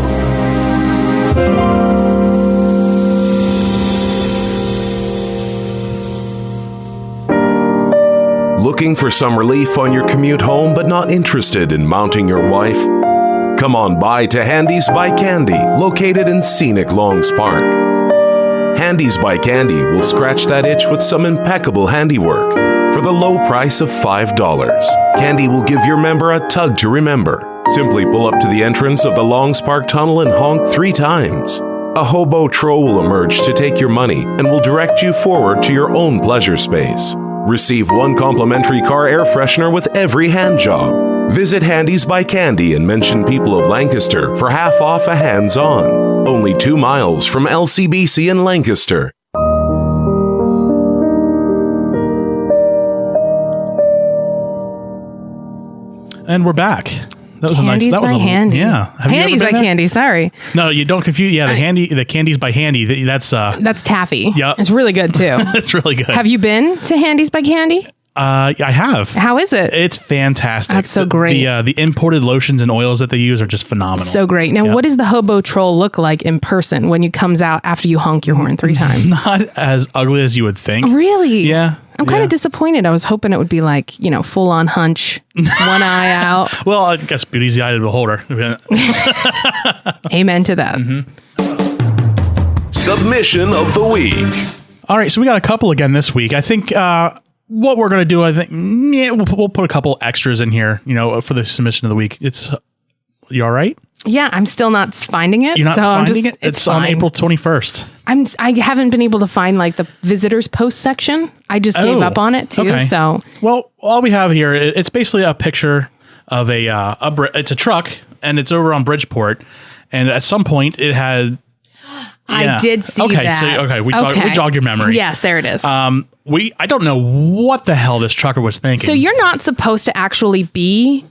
Speaker 2: Looking for some relief on your commute home but not interested in mounting your wife? Come on by to Handy's by Candy, located in scenic Longs Park. Handy's by Candy will scratch that itch with some impeccable handiwork for the low price of $5. Candy will give your member a tug to remember. Simply pull up to the entrance of the Longs Park Tunnel and honk 3 times. A hobo troll will emerge to take your money and will direct you forward to your own pleasure space. Receive 1 complimentary car air freshener with every hand job. Visit Handy's by Candy and mention People of Lancaster for half off a hands-on. Only 2 miles from LCBC in Lancaster.
Speaker 1: And we're back. That was
Speaker 3: Candy's
Speaker 1: a nice. That
Speaker 3: by
Speaker 1: was a
Speaker 3: Handy.
Speaker 1: Yeah.
Speaker 3: Handy's by Candy. Sorry.
Speaker 1: No, you don't confuse. Yeah, the Candy's by Handy. That's
Speaker 3: taffy.
Speaker 1: Yeah,
Speaker 3: it's really good too.
Speaker 1: It's really good.
Speaker 3: Have you been to Handy's by Candy?
Speaker 1: I have.
Speaker 3: How is it?
Speaker 1: It's fantastic.
Speaker 3: That's so great.
Speaker 1: The imported lotions and oils that they use are just phenomenal.
Speaker 3: So great. Now, what does the hobo troll look like in person when he comes out after you honk your horn 3 times?
Speaker 1: Not as ugly as you would think.
Speaker 3: Really?
Speaker 1: Yeah.
Speaker 3: I'm kind of disappointed. I was hoping it would be like, full on hunch, one eye out.
Speaker 1: Well, I guess beauty's the eye of the beholder.
Speaker 3: Amen to that.
Speaker 2: Submission of the week.
Speaker 1: All right, so we got a couple again this week. I think what we're going to do, we'll put a couple extras in here, for the submission of the week. You all right?
Speaker 3: Yeah, I'm still not finding it.
Speaker 1: You're not finding it? It's on April 21st.
Speaker 3: I haven't been able to find like the visitors post section. I just gave up on it too.
Speaker 1: Okay.
Speaker 3: So,
Speaker 1: well, all we have here, it's basically a picture of it's a truck and it's over on Bridgeport. And at some point it had.
Speaker 3: I did see that.
Speaker 1: We jogged your memory.
Speaker 3: Yes, there it is.
Speaker 1: I don't know what the hell this trucker was thinking.
Speaker 3: So you're not supposed to actually be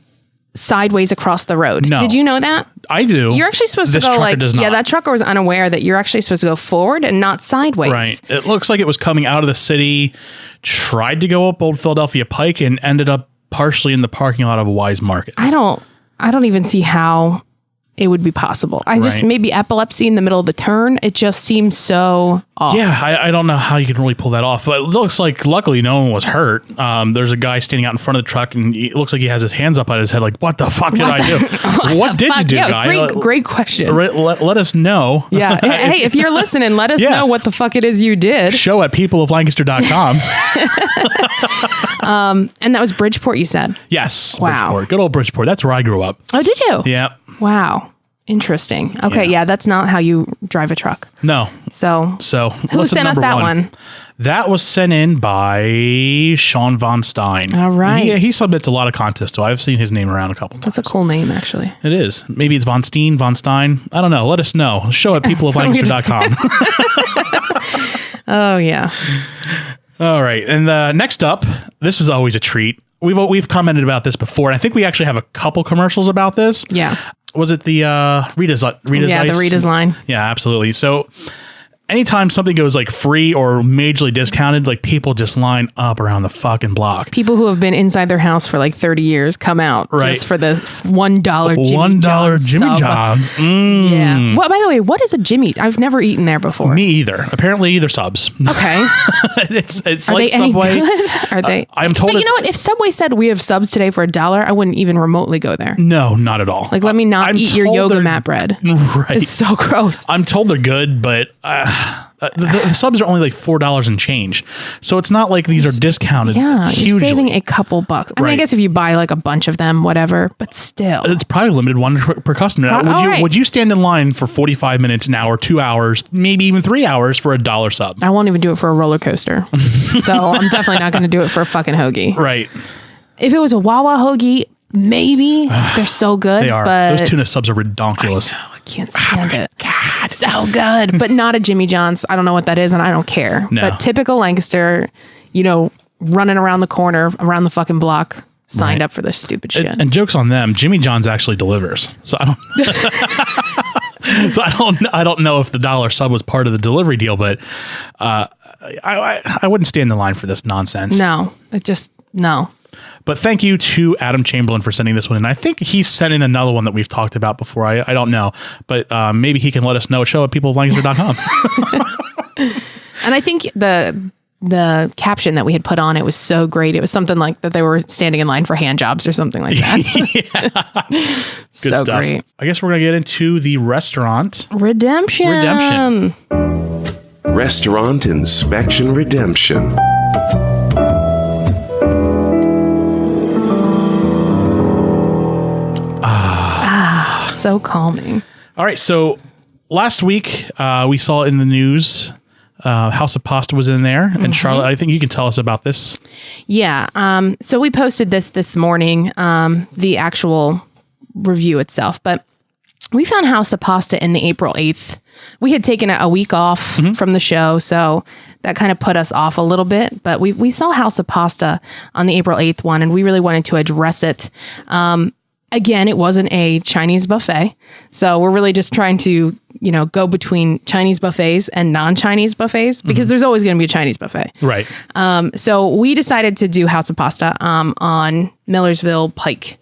Speaker 3: sideways across the road.
Speaker 1: No.
Speaker 3: Did you know that?
Speaker 1: I do.
Speaker 3: You're actually supposed to go that trucker was unaware that you're actually supposed to go forward and not sideways.
Speaker 1: Right. It looks like it was coming out of the city, tried to go up Old Philadelphia Pike and ended up partially in the parking lot of Wise Markets.
Speaker 3: I don't even see how it would be possible. Maybe epilepsy in the middle of the turn. It just seems so off.
Speaker 1: Yeah, I don't know how you can really pull that off. But it looks like, luckily, no one was hurt. There's a guy standing out in front of the truck, and it looks like he has his hands up on his head like, what the fuck did I do? What did you do, guy?
Speaker 3: Great question.
Speaker 1: Let us know.
Speaker 3: Yeah. Hey, if you're listening, let us know what the fuck it is you did.
Speaker 1: Show at peopleoflancaster.com.
Speaker 3: And that was Bridgeport, you said?
Speaker 1: Yes.
Speaker 3: Wow.
Speaker 1: Bridgeport. Good old Bridgeport. That's where I grew up.
Speaker 3: Oh, did you?
Speaker 1: Yeah.
Speaker 3: Wow. Interesting. Okay, yeah, that's not how you drive a truck.
Speaker 1: No.
Speaker 3: So who sent us that one?
Speaker 1: That was sent in by Sean Von Stein.
Speaker 3: All right.
Speaker 1: He submits a lot of contests, so I've seen his name around a couple times.
Speaker 3: That's a cool name, actually.
Speaker 1: It is. Maybe it's Von Steen, Von Stein. I don't know. Let us know. Show at peopleoflancaster.com.
Speaker 3: Oh, yeah.
Speaker 1: All right. And next up, this is always a treat. We've commented about this before, and I think we actually have a couple commercials about this.
Speaker 3: Yeah.
Speaker 1: Was it the Rita's
Speaker 3: Yeah,
Speaker 1: Ice?
Speaker 3: the Rita's line.
Speaker 1: Yeah, absolutely. So anytime something goes like free or majorly discounted, like people just line up around the fucking block.
Speaker 3: People who have been inside their house for like 30 years come out just for the $1
Speaker 1: Jimmy John's. Mm.
Speaker 3: Yeah. Well, by the way, what is a Jimmy? I've never eaten there before.
Speaker 1: Me either. Apparently, they're subs.
Speaker 3: Okay.
Speaker 1: it's
Speaker 3: Are
Speaker 1: like
Speaker 3: they
Speaker 1: Subway.
Speaker 3: Any good? Are they?
Speaker 1: I'm told.
Speaker 3: But you know what? If Subway said we have subs today for $1, I wouldn't even remotely go there.
Speaker 1: No, not at all.
Speaker 3: Like, let me not eat your yoga mat bread.
Speaker 1: Right.
Speaker 3: It's so gross.
Speaker 1: I'm told they're good, but the subs are only like $4 and change. So it's not like these are discounted.
Speaker 3: Yeah,
Speaker 1: hugely.
Speaker 3: you're saving a couple bucks. I mean, I guess if you buy like a bunch of them, whatever, but still.
Speaker 1: It's probably limited one per customer. Would you stand in line for 45 minutes, an hour, 2 hours, maybe even 3 hours for $1 sub?
Speaker 3: I won't even do it for a roller coaster. So I'm definitely not going to do it for a fucking hoagie.
Speaker 1: Right.
Speaker 3: If it was a Wawa hoagie, maybe. They're so good.
Speaker 1: They are.
Speaker 3: But
Speaker 1: those tuna subs are redonkulous.
Speaker 3: I can't stand it. God, so good. But not a Jimmy John's. I don't know what that is, and I don't care.
Speaker 1: No.
Speaker 3: But typical Lancaster, running around the corner, around the fucking block, signed up for this stupid shit.
Speaker 1: And joke's on them. Jimmy John's actually delivers. So I don't. I don't know if the $1 sub was part of the delivery deal, but I wouldn't stand in line for this nonsense.
Speaker 3: No, no.
Speaker 1: But thank you to Adam Chamberlain for sending this one in. I think he sent in another one that we've talked about before. I don't know, but maybe he can let us know. Show at peopleoflancaster.com.
Speaker 3: And I think the the caption that we had put on it was so great. It was something like that they were standing in line for hand jobs or something like that.
Speaker 1: Good
Speaker 3: so
Speaker 1: stuff.
Speaker 3: great.
Speaker 1: I guess we're going to get into the restaurant.
Speaker 3: Redemption.
Speaker 2: Restaurant Inspection Redemption.
Speaker 3: So calming.
Speaker 1: All right. So last week, we saw in the news, House of Pasta was in there. And Charlotte, I think you can tell us about this.
Speaker 3: Yeah. So we posted this morning, the actual review itself. But we found House of Pasta in the April 8th. We had taken a week off from the show, so that kind of put us off a little bit. But we saw House of Pasta on the April 8th one, and we really wanted to address it. Again, it wasn't a Chinese buffet. So we're really just trying to, go between Chinese buffets and non-Chinese buffets because there's always going to be a Chinese buffet.
Speaker 1: Right.
Speaker 3: So we decided to do House of Pasta on Millersville Pike.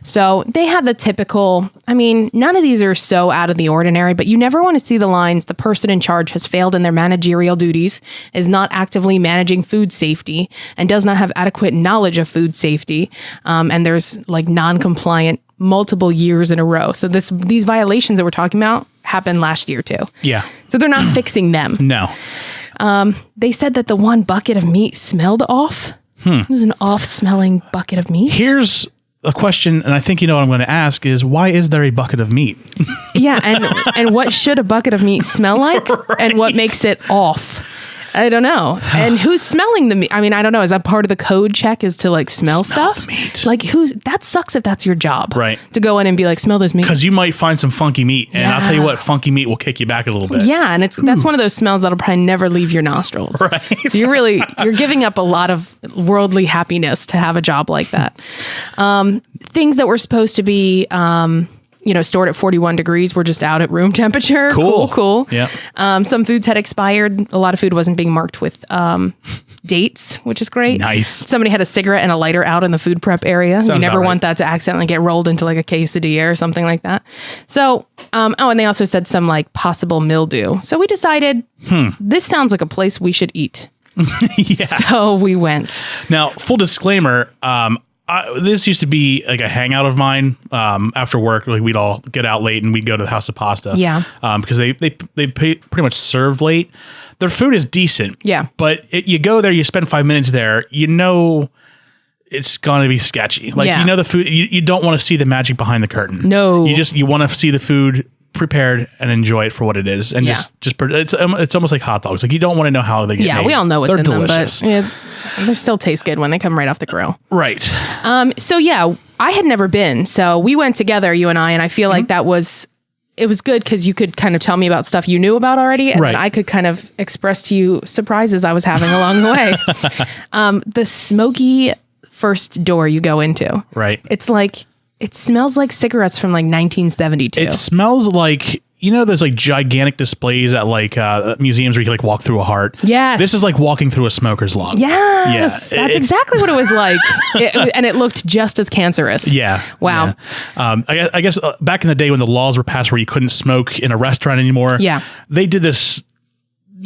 Speaker 3: So they had the typical, none of these are so out of the ordinary, but you never want to see the lines, the person in charge has failed in their managerial duties, is not actively managing food safety, and does not have adequate knowledge of food safety. And there's like non-compliant multiple years in a row. So these violations that we're talking about happened last year too.
Speaker 1: Yeah.
Speaker 3: So they're not fixing them.
Speaker 1: No.
Speaker 3: They said that the one bucket of meat smelled off. It was an off-smelling bucket of meat.
Speaker 1: Here's a question, and I think you know what I'm going to ask, is why is there a bucket of meat?
Speaker 3: Yeah, and what should a bucket of meat smell like? Right. And what makes it off? I don't know. And who's smelling the meat? I don't know. Is that part of the code check is to like smell stuff?
Speaker 1: Meat.
Speaker 3: Like that sucks if that's your job.
Speaker 1: Right.
Speaker 3: To go in and be like, smell this meat.
Speaker 1: Because you might find some funky meat. And I'll tell you what, funky meat will kick you back a little bit.
Speaker 3: Yeah. And that's one of those smells that'll probably never leave your nostrils.
Speaker 1: Right.
Speaker 3: So you're giving up a lot of worldly happiness to have a job like that. Things that were supposed to be, stored at 41 degrees were just out at room temperature. Cool.
Speaker 1: Yeah.
Speaker 3: Some foods had expired. A lot of food wasn't being marked with dates, which is great.
Speaker 1: Nice.
Speaker 3: Somebody had a cigarette and a lighter out in the food prep area.
Speaker 1: Sounds
Speaker 3: you never
Speaker 1: about
Speaker 3: want that to accidentally get rolled into like a quesadilla or something like that. So, and they also said some like possible mildew. So we decided this sounds like a place we should eat.
Speaker 1: Yeah.
Speaker 3: So we went.
Speaker 1: Now, full disclaimer, this used to be like a hangout of mine after work. Like we'd all get out late and we'd go to the House of Pasta.
Speaker 3: Yeah.
Speaker 1: Because they pretty much serve late. Their food is decent.
Speaker 3: Yeah.
Speaker 1: But you go there, you spend 5 minutes there, it's going to be sketchy. Like, the food, you don't want to see the magic behind the curtain.
Speaker 3: No.
Speaker 1: You want to see the food prepared and enjoy it for what it is. And it's almost like hot dogs. Like you don't want to know how they get made.
Speaker 3: We all know what's
Speaker 1: They're
Speaker 3: in
Speaker 1: delicious.
Speaker 3: them, but they still taste good when they come right off the grill.
Speaker 1: Right.
Speaker 3: So I had never been. So we went together, you and I feel like it was good because you could kind of tell me about stuff you knew about already. And then I could kind of express to you surprises I was having along the way. The smoky first door you go into.
Speaker 1: Right.
Speaker 3: It's like, it smells like cigarettes from like 1972.
Speaker 1: It smells like, there's like gigantic displays at like museums where you can like walk through a heart.
Speaker 3: Yes.
Speaker 1: This is like walking through a smoker's lung.
Speaker 3: Yes.
Speaker 1: Yeah.
Speaker 3: That's exactly what it was like. And it looked just as cancerous.
Speaker 1: Yeah.
Speaker 3: Wow.
Speaker 1: Yeah. I guess back in the day when the laws were passed where you couldn't smoke in a restaurant anymore.
Speaker 3: Yeah.
Speaker 1: They did this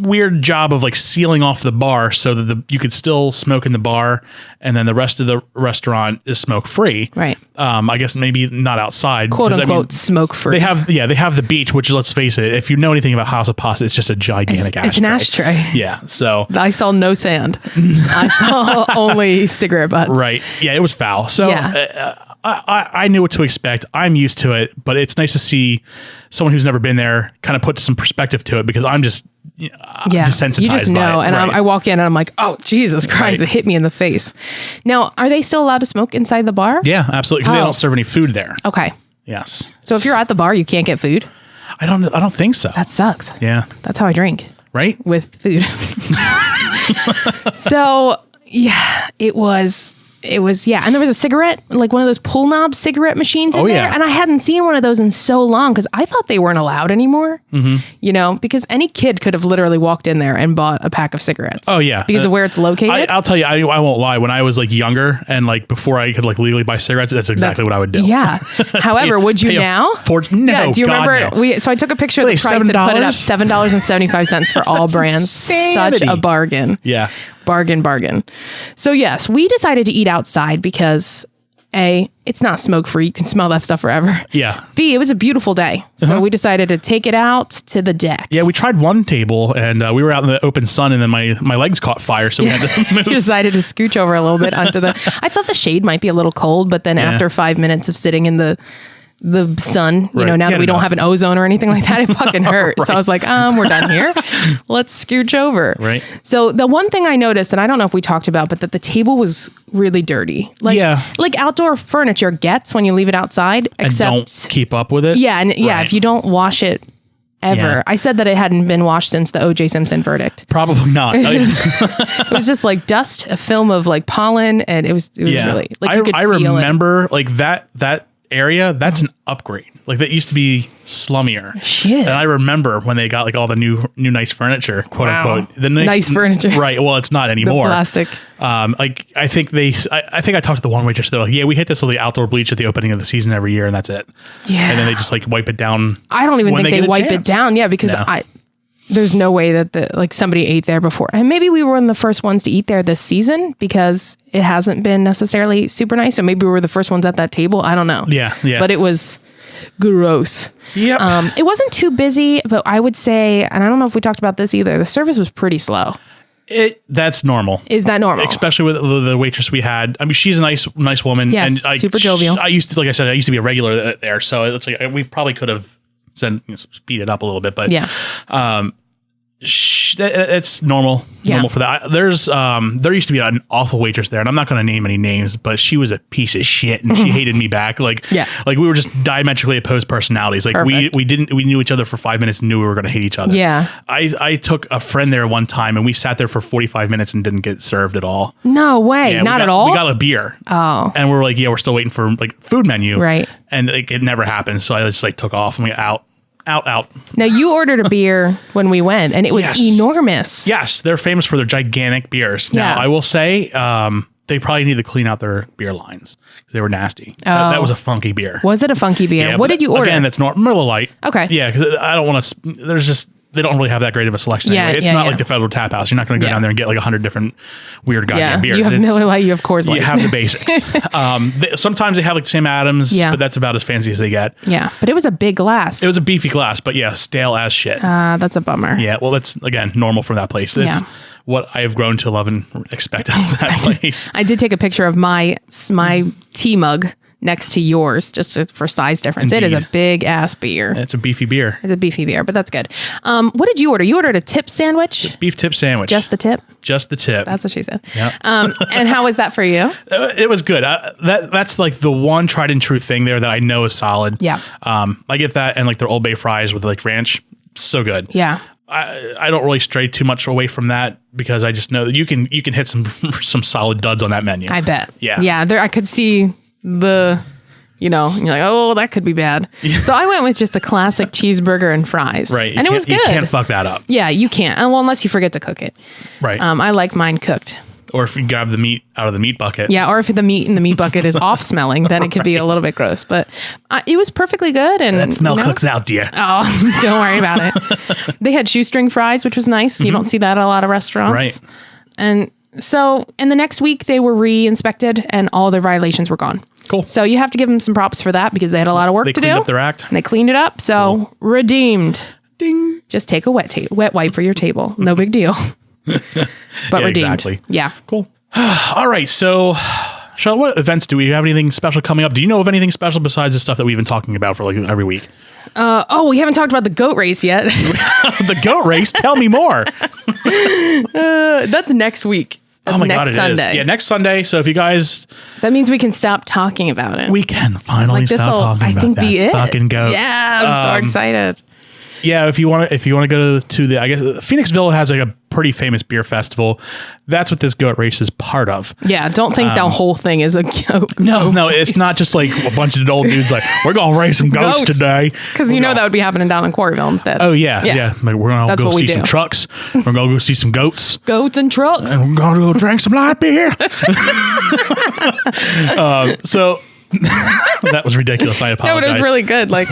Speaker 1: weird job of like sealing off the bar so that you could still smoke in the bar and then the rest of the restaurant is smoke free.
Speaker 3: Right.
Speaker 1: I guess maybe not outside.
Speaker 3: Quote unquote smoke free.
Speaker 1: They have the beach, which let's face it, if you know anything about House of Pasta, it's just a gigantic ashtray.
Speaker 3: It's an ashtray.
Speaker 1: Yeah. So
Speaker 3: I saw no sand. I saw only cigarette butts.
Speaker 1: Right. Yeah, it was foul. So I knew what to expect. I'm used to it, but it's nice to see someone who's never been there kind of put some perspective to it because I'm just desensitized.
Speaker 3: You just know.
Speaker 1: by it.
Speaker 3: And I walk in and I'm like, oh, Jesus Christ, it hit me in the face. Now, are they still allowed to smoke inside the bar?
Speaker 1: Yeah, absolutely. Because they don't serve any food there.
Speaker 3: Okay.
Speaker 1: Yes.
Speaker 3: So if you're at the bar, you can't get food?
Speaker 1: I don't think so.
Speaker 3: That sucks.
Speaker 1: Yeah.
Speaker 3: That's how I drink.
Speaker 1: Right?
Speaker 3: With food. So, it was, and there was a cigarette, like one of those pull knob cigarette machines in there. And I hadn't seen one of those in so long because I thought they weren't allowed anymore. Because any kid could have literally walked in there and bought a pack of cigarettes.
Speaker 1: Oh, yeah.
Speaker 3: Because of where it's located.
Speaker 1: I'll tell you, I won't lie. When I was like younger and like before I could like legally buy cigarettes, that's exactly what I would do.
Speaker 3: Yeah. However, would you now?
Speaker 1: No.
Speaker 3: Yeah. Do you remember?
Speaker 1: No.
Speaker 3: So I took a picture of the price and put it up $7.75 for all brands. Such a bargain.
Speaker 1: Yeah.
Speaker 3: Bargain. So yes, we decided to eat outside because A, it's not smoke free. You can smell that stuff forever.
Speaker 1: Yeah.
Speaker 3: B, it was a beautiful day. So we decided to take it out to the deck.
Speaker 1: Yeah, we tried one table and we were out in the open sun and then my legs caught fire. So we had to move.
Speaker 3: We decided to scooch over a little bit under the, I thought the shade might be a little cold, but then after 5 minutes of sitting in the sun, you know, now that we don't have an ozone or anything like that, it fucking hurt. So I was like, we're done here. Let's scooch over.
Speaker 1: Right.
Speaker 3: So the one thing I noticed, and I don't know if we talked about, but that the table was really dirty. Like, like outdoor furniture gets when you leave it outside, except
Speaker 1: and don't keep up with it.
Speaker 3: Yeah. And if you don't wash it ever.
Speaker 1: Yeah.
Speaker 3: I said that it hadn't been washed since the O.J. Simpson verdict.
Speaker 1: Probably not.
Speaker 3: It was just like dust, a film of like pollen, and it was really like you could feel
Speaker 1: remember like that area, that's an upgrade. Like that used to be slummier.
Speaker 3: Shit.
Speaker 1: And I remember when they got like all the new nice furniture, quote unquote. The
Speaker 3: nice furniture.
Speaker 1: Right. Well, it's not anymore.
Speaker 3: The plastic.
Speaker 1: Like I think I talked to the one waitress. They're like, yeah, we hit this with the outdoor bleach at the opening of the season every year, and that's it.
Speaker 3: Yeah.
Speaker 1: And then they just like wipe it down.
Speaker 3: I don't even think they wipe it down. Yeah, because there's no way that somebody ate there before. And maybe we were one of the first ones to eat there this season because it hasn't been necessarily super nice. So maybe we were the first ones at that table. I don't know.
Speaker 1: Yeah.
Speaker 3: But it was gross.
Speaker 1: Yep.
Speaker 3: It wasn't too busy, but I would say, and I don't know if we talked about this either, the service was pretty slow.
Speaker 1: That's normal. Is
Speaker 3: that normal?
Speaker 1: Especially with the waitress we had. I mean, she's a nice woman.
Speaker 3: Yes,
Speaker 1: and
Speaker 3: super jovial.
Speaker 1: I used to be a regular there. So it's like we probably could have speed it up a little bit, but it's normal for that. There used to be an awful waitress there, and I'm not going to name any names, but she was a piece of shit, and she hated me back. Like we were just diametrically opposed personalities. Like we knew each other for 5 minutes and knew we were going to hate each other. Yeah. I took a friend there one time, and we sat there for 45 minutes and didn't get served at all.
Speaker 3: No way, not at all.
Speaker 1: We got a beer.
Speaker 3: Oh,
Speaker 1: and we're like, we're still waiting for like food menu,
Speaker 3: right?
Speaker 1: And it never happened. So I just like took off and we out.
Speaker 3: Now you ordered a beer when we went, and it was enormous.
Speaker 1: Yes, they're famous for their gigantic beers. Now I will say, they probably need to clean out their beer lines because they were nasty. That was a funky beer.
Speaker 3: Was it a funky beer?
Speaker 1: Yeah,
Speaker 3: what did you order?
Speaker 1: Again, that's Miller Lite.
Speaker 3: Okay.
Speaker 1: Yeah, because I don't want to. They don't really have that great of a selection. Anyway. It's not like the Federal Tap House. You're not going to go down there and get like 100 different weird goddamn beers.
Speaker 3: You have Miller Lite, you have Coors Light.
Speaker 1: You have the basics. Sometimes they have like Sam Adams, but that's about as fancy as they get.
Speaker 3: Yeah, but it was a big glass.
Speaker 1: It was a beefy glass, but stale as shit.
Speaker 3: That's a bummer.
Speaker 1: Yeah, well, that's again normal for that place. It's what I have grown to love and expect out of that place.
Speaker 3: I did take a picture of my tea mug next to yours, just for size difference. Indeed. It is a big ass beer.
Speaker 1: It's a beefy beer.
Speaker 3: It's a beefy beer, but that's good. What did you order? You ordered a tip sandwich?
Speaker 1: Beef tip sandwich.
Speaker 3: Just the tip?
Speaker 1: Just the tip.
Speaker 3: That's what she said.
Speaker 1: Yep.
Speaker 3: And how was that for you?
Speaker 1: It was good. That's like the one tried and true thing there that I know is solid.
Speaker 3: Yeah. I
Speaker 1: get that and like their Old Bay fries with like ranch. So good.
Speaker 3: Yeah.
Speaker 1: I don't really stray too much away from that because I just know that you can hit some solid duds on that menu.
Speaker 3: I bet.
Speaker 1: Yeah.
Speaker 3: Yeah. There, I could see you're like, oh, that could be bad. So I went with just a classic cheeseburger and fries.
Speaker 1: Right.
Speaker 3: And it was good.
Speaker 1: You can't fuck that up.
Speaker 3: Yeah, you can't. Well, unless you forget to cook it.
Speaker 1: Right.
Speaker 3: I like mine cooked.
Speaker 1: Or if you grab the meat out of the meat bucket.
Speaker 3: Yeah, or if the meat in the meat bucket is off smelling, then it could be a little bit gross. But it was perfectly good. And
Speaker 1: that smell cooks out, dear.
Speaker 3: Oh, don't worry about it. They had shoestring fries, which was nice. You don't see that at a lot of restaurants.
Speaker 1: Right.
Speaker 3: And so in the next week, they were re-inspected and all their violations were gone.
Speaker 1: Cool.
Speaker 3: So you have to give them some props for that because they had a lot of work to do.
Speaker 1: They cleaned up their act.
Speaker 3: And they cleaned it up. So redeemed.
Speaker 1: Ding.
Speaker 3: Just take a wet wipe for your table. No big deal. But redeemed.
Speaker 1: Exactly.
Speaker 3: Yeah.
Speaker 1: Cool. All right. So, Charlotte, what events do we have? Anything special coming up? Do you know of anything special besides the stuff that we've been talking about for like every week?
Speaker 3: We haven't talked about the goat race yet.
Speaker 1: The goat race? Tell me more.
Speaker 3: That's next week. That's next Sunday.
Speaker 1: Yeah, next Sunday. So if you guys...
Speaker 3: That means we can stop talking about it.
Speaker 1: We can finally stop talking about that.
Speaker 3: Be it.
Speaker 1: Fucking goat.
Speaker 3: Yeah, I'm so excited.
Speaker 1: Yeah, if you want to go to the, I guess Phoenixville has like a pretty famous beer festival. That's what this goat race is part of.
Speaker 3: Yeah, don't think the whole thing is a goat.
Speaker 1: No, it's not just like a bunch of old dudes like, we're going to race some goats today.
Speaker 3: Because that would be happening down in Quarryville instead.
Speaker 1: Oh, yeah. Like, we're going to go see some trucks. We're going to go see some goats.
Speaker 3: Goats and trucks.
Speaker 1: And we're going to go drink some light beer. So... that was ridiculous. I apologize.
Speaker 3: No, but it was really good. Like,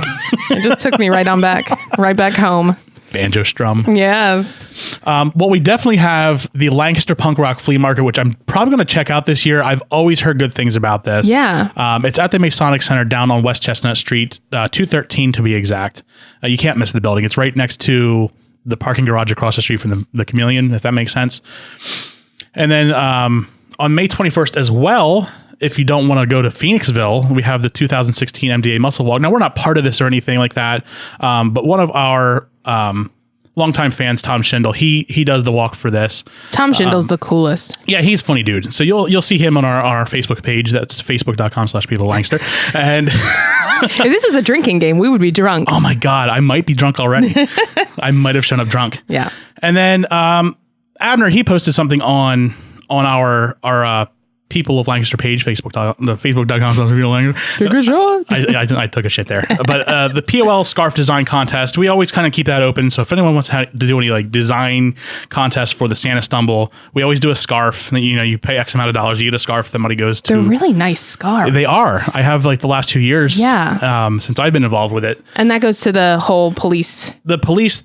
Speaker 3: it just took me right back home.
Speaker 1: banjo strum.
Speaker 3: Yes.
Speaker 1: Well, we definitely have the Lancaster Punk Rock Flea Market, which I'm probably going to check out this year. I've always heard good things about this.
Speaker 3: Yeah.
Speaker 1: It's at the Masonic Center down on West Chestnut Street, 213 to be exact. You can't miss the building. It's right next to the parking garage across the street from the Chameleon, if that makes sense. And then on May 21st as well, if you don't want to go to Phoenixville, we have the 2016 MDA Muscle Walk. Now, we're not part of this or anything like that, but one of our longtime fans, Tom Schindel, he does the walk for this.
Speaker 3: Tom Schindel's the coolest.
Speaker 1: Yeah, he's a funny dude. So you'll see him on our Facebook page. That's facebook.com/PeterLancaster. And
Speaker 3: If this was a drinking game, we would be drunk.
Speaker 1: oh my God, I might be drunk already. I might have shown up drunk.
Speaker 3: Yeah.
Speaker 1: And then Abner, he posted something on our People of Lancaster page, facebook.com/PeterLancaster.
Speaker 3: Take a shot.
Speaker 1: I took a shit there. But the POL scarf design contest, we always kind of keep that open. So if anyone wants to do any like design contest for the Santa Stumble, we always do a scarf. And, you pay X amount of dollars, you get a scarf, the money goes to...
Speaker 3: They're really nice scarves.
Speaker 1: They are. I have like the last 2 years.
Speaker 3: Yeah.
Speaker 1: Since I've been involved with it.
Speaker 3: And that goes to the whole police.
Speaker 1: The police,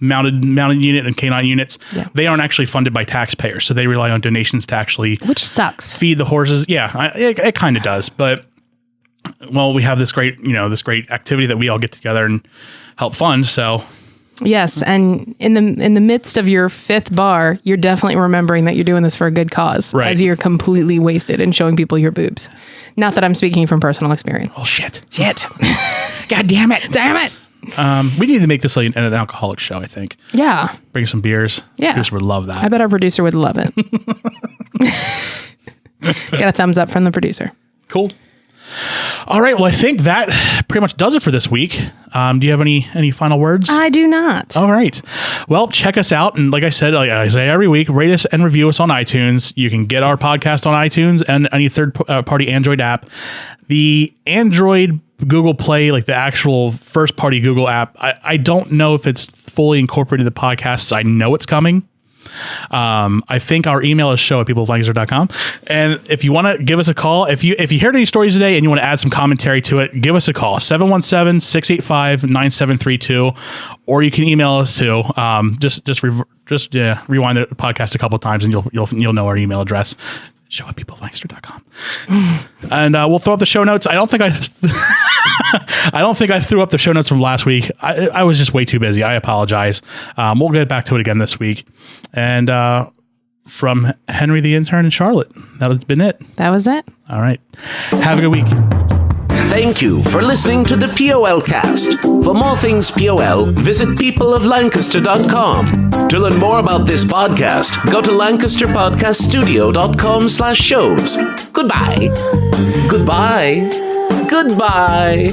Speaker 1: mounted unit and canine units, they aren't actually funded by taxpayers, so they rely on donations to actually,
Speaker 3: which sucks,
Speaker 1: feed the horses. It kind of does, but we have this great activity that we all get together and help fund. So
Speaker 3: yes, and in the midst of your fifth bar, you're definitely remembering that you're doing this for a good cause,
Speaker 1: right,
Speaker 3: as you're completely wasted and showing people your boobs. Not that I'm speaking from personal experience.
Speaker 1: Oh shit
Speaker 3: God damn it.
Speaker 1: We need to make this like an alcoholic show, I think.
Speaker 3: Yeah.
Speaker 1: Bring some beers.
Speaker 3: Yeah.
Speaker 1: Producer would love that.
Speaker 3: I bet our producer would love it. Got a thumbs up from the producer.
Speaker 1: Cool. All right. Well, I think that pretty much does it for this week. Do you have any final words?
Speaker 3: I do not.
Speaker 1: All right. Well, check us out. And like I said, like I say every week, rate us and review us on iTunes. You can get our podcast on iTunes and any third-party Android app. The Android Google Play, like the actual first-party Google app, I don't know if it's fully incorporated the podcasts. I know it's coming. I think our email is show@peopleoflancaster.com. And if you want to give us a call, if you heard any stories today and you want to add some commentary to it, give us a call, 717-685-9732, or you can email us too. Just rewind the podcast a couple of times and you'll know our email address. show@peopleoflancaster.com. And we'll throw up the show notes. I don't think I threw up the show notes from last week. I was just way too busy. I apologize. We'll get back to it again this week. And from Henry the Intern and Charlotte, that has been it.
Speaker 3: That was it.
Speaker 1: All right. Have a good week.
Speaker 2: Thank you for listening to the POLcast. For more things POL, visit peopleoflancaster.com. To learn more about this podcast, go to lancasterpodcaststudio.com/shows. Goodbye. Goodbye. Goodbye.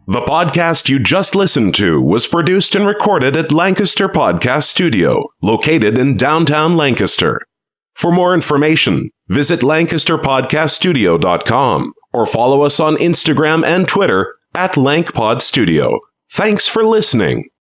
Speaker 2: The podcast you just listened to was produced and recorded at Lancaster Podcast Studio, located in downtown Lancaster. For more information, visit lancasterpodcaststudio.com or follow us on Instagram and Twitter @LankPodStudio. Thanks for listening.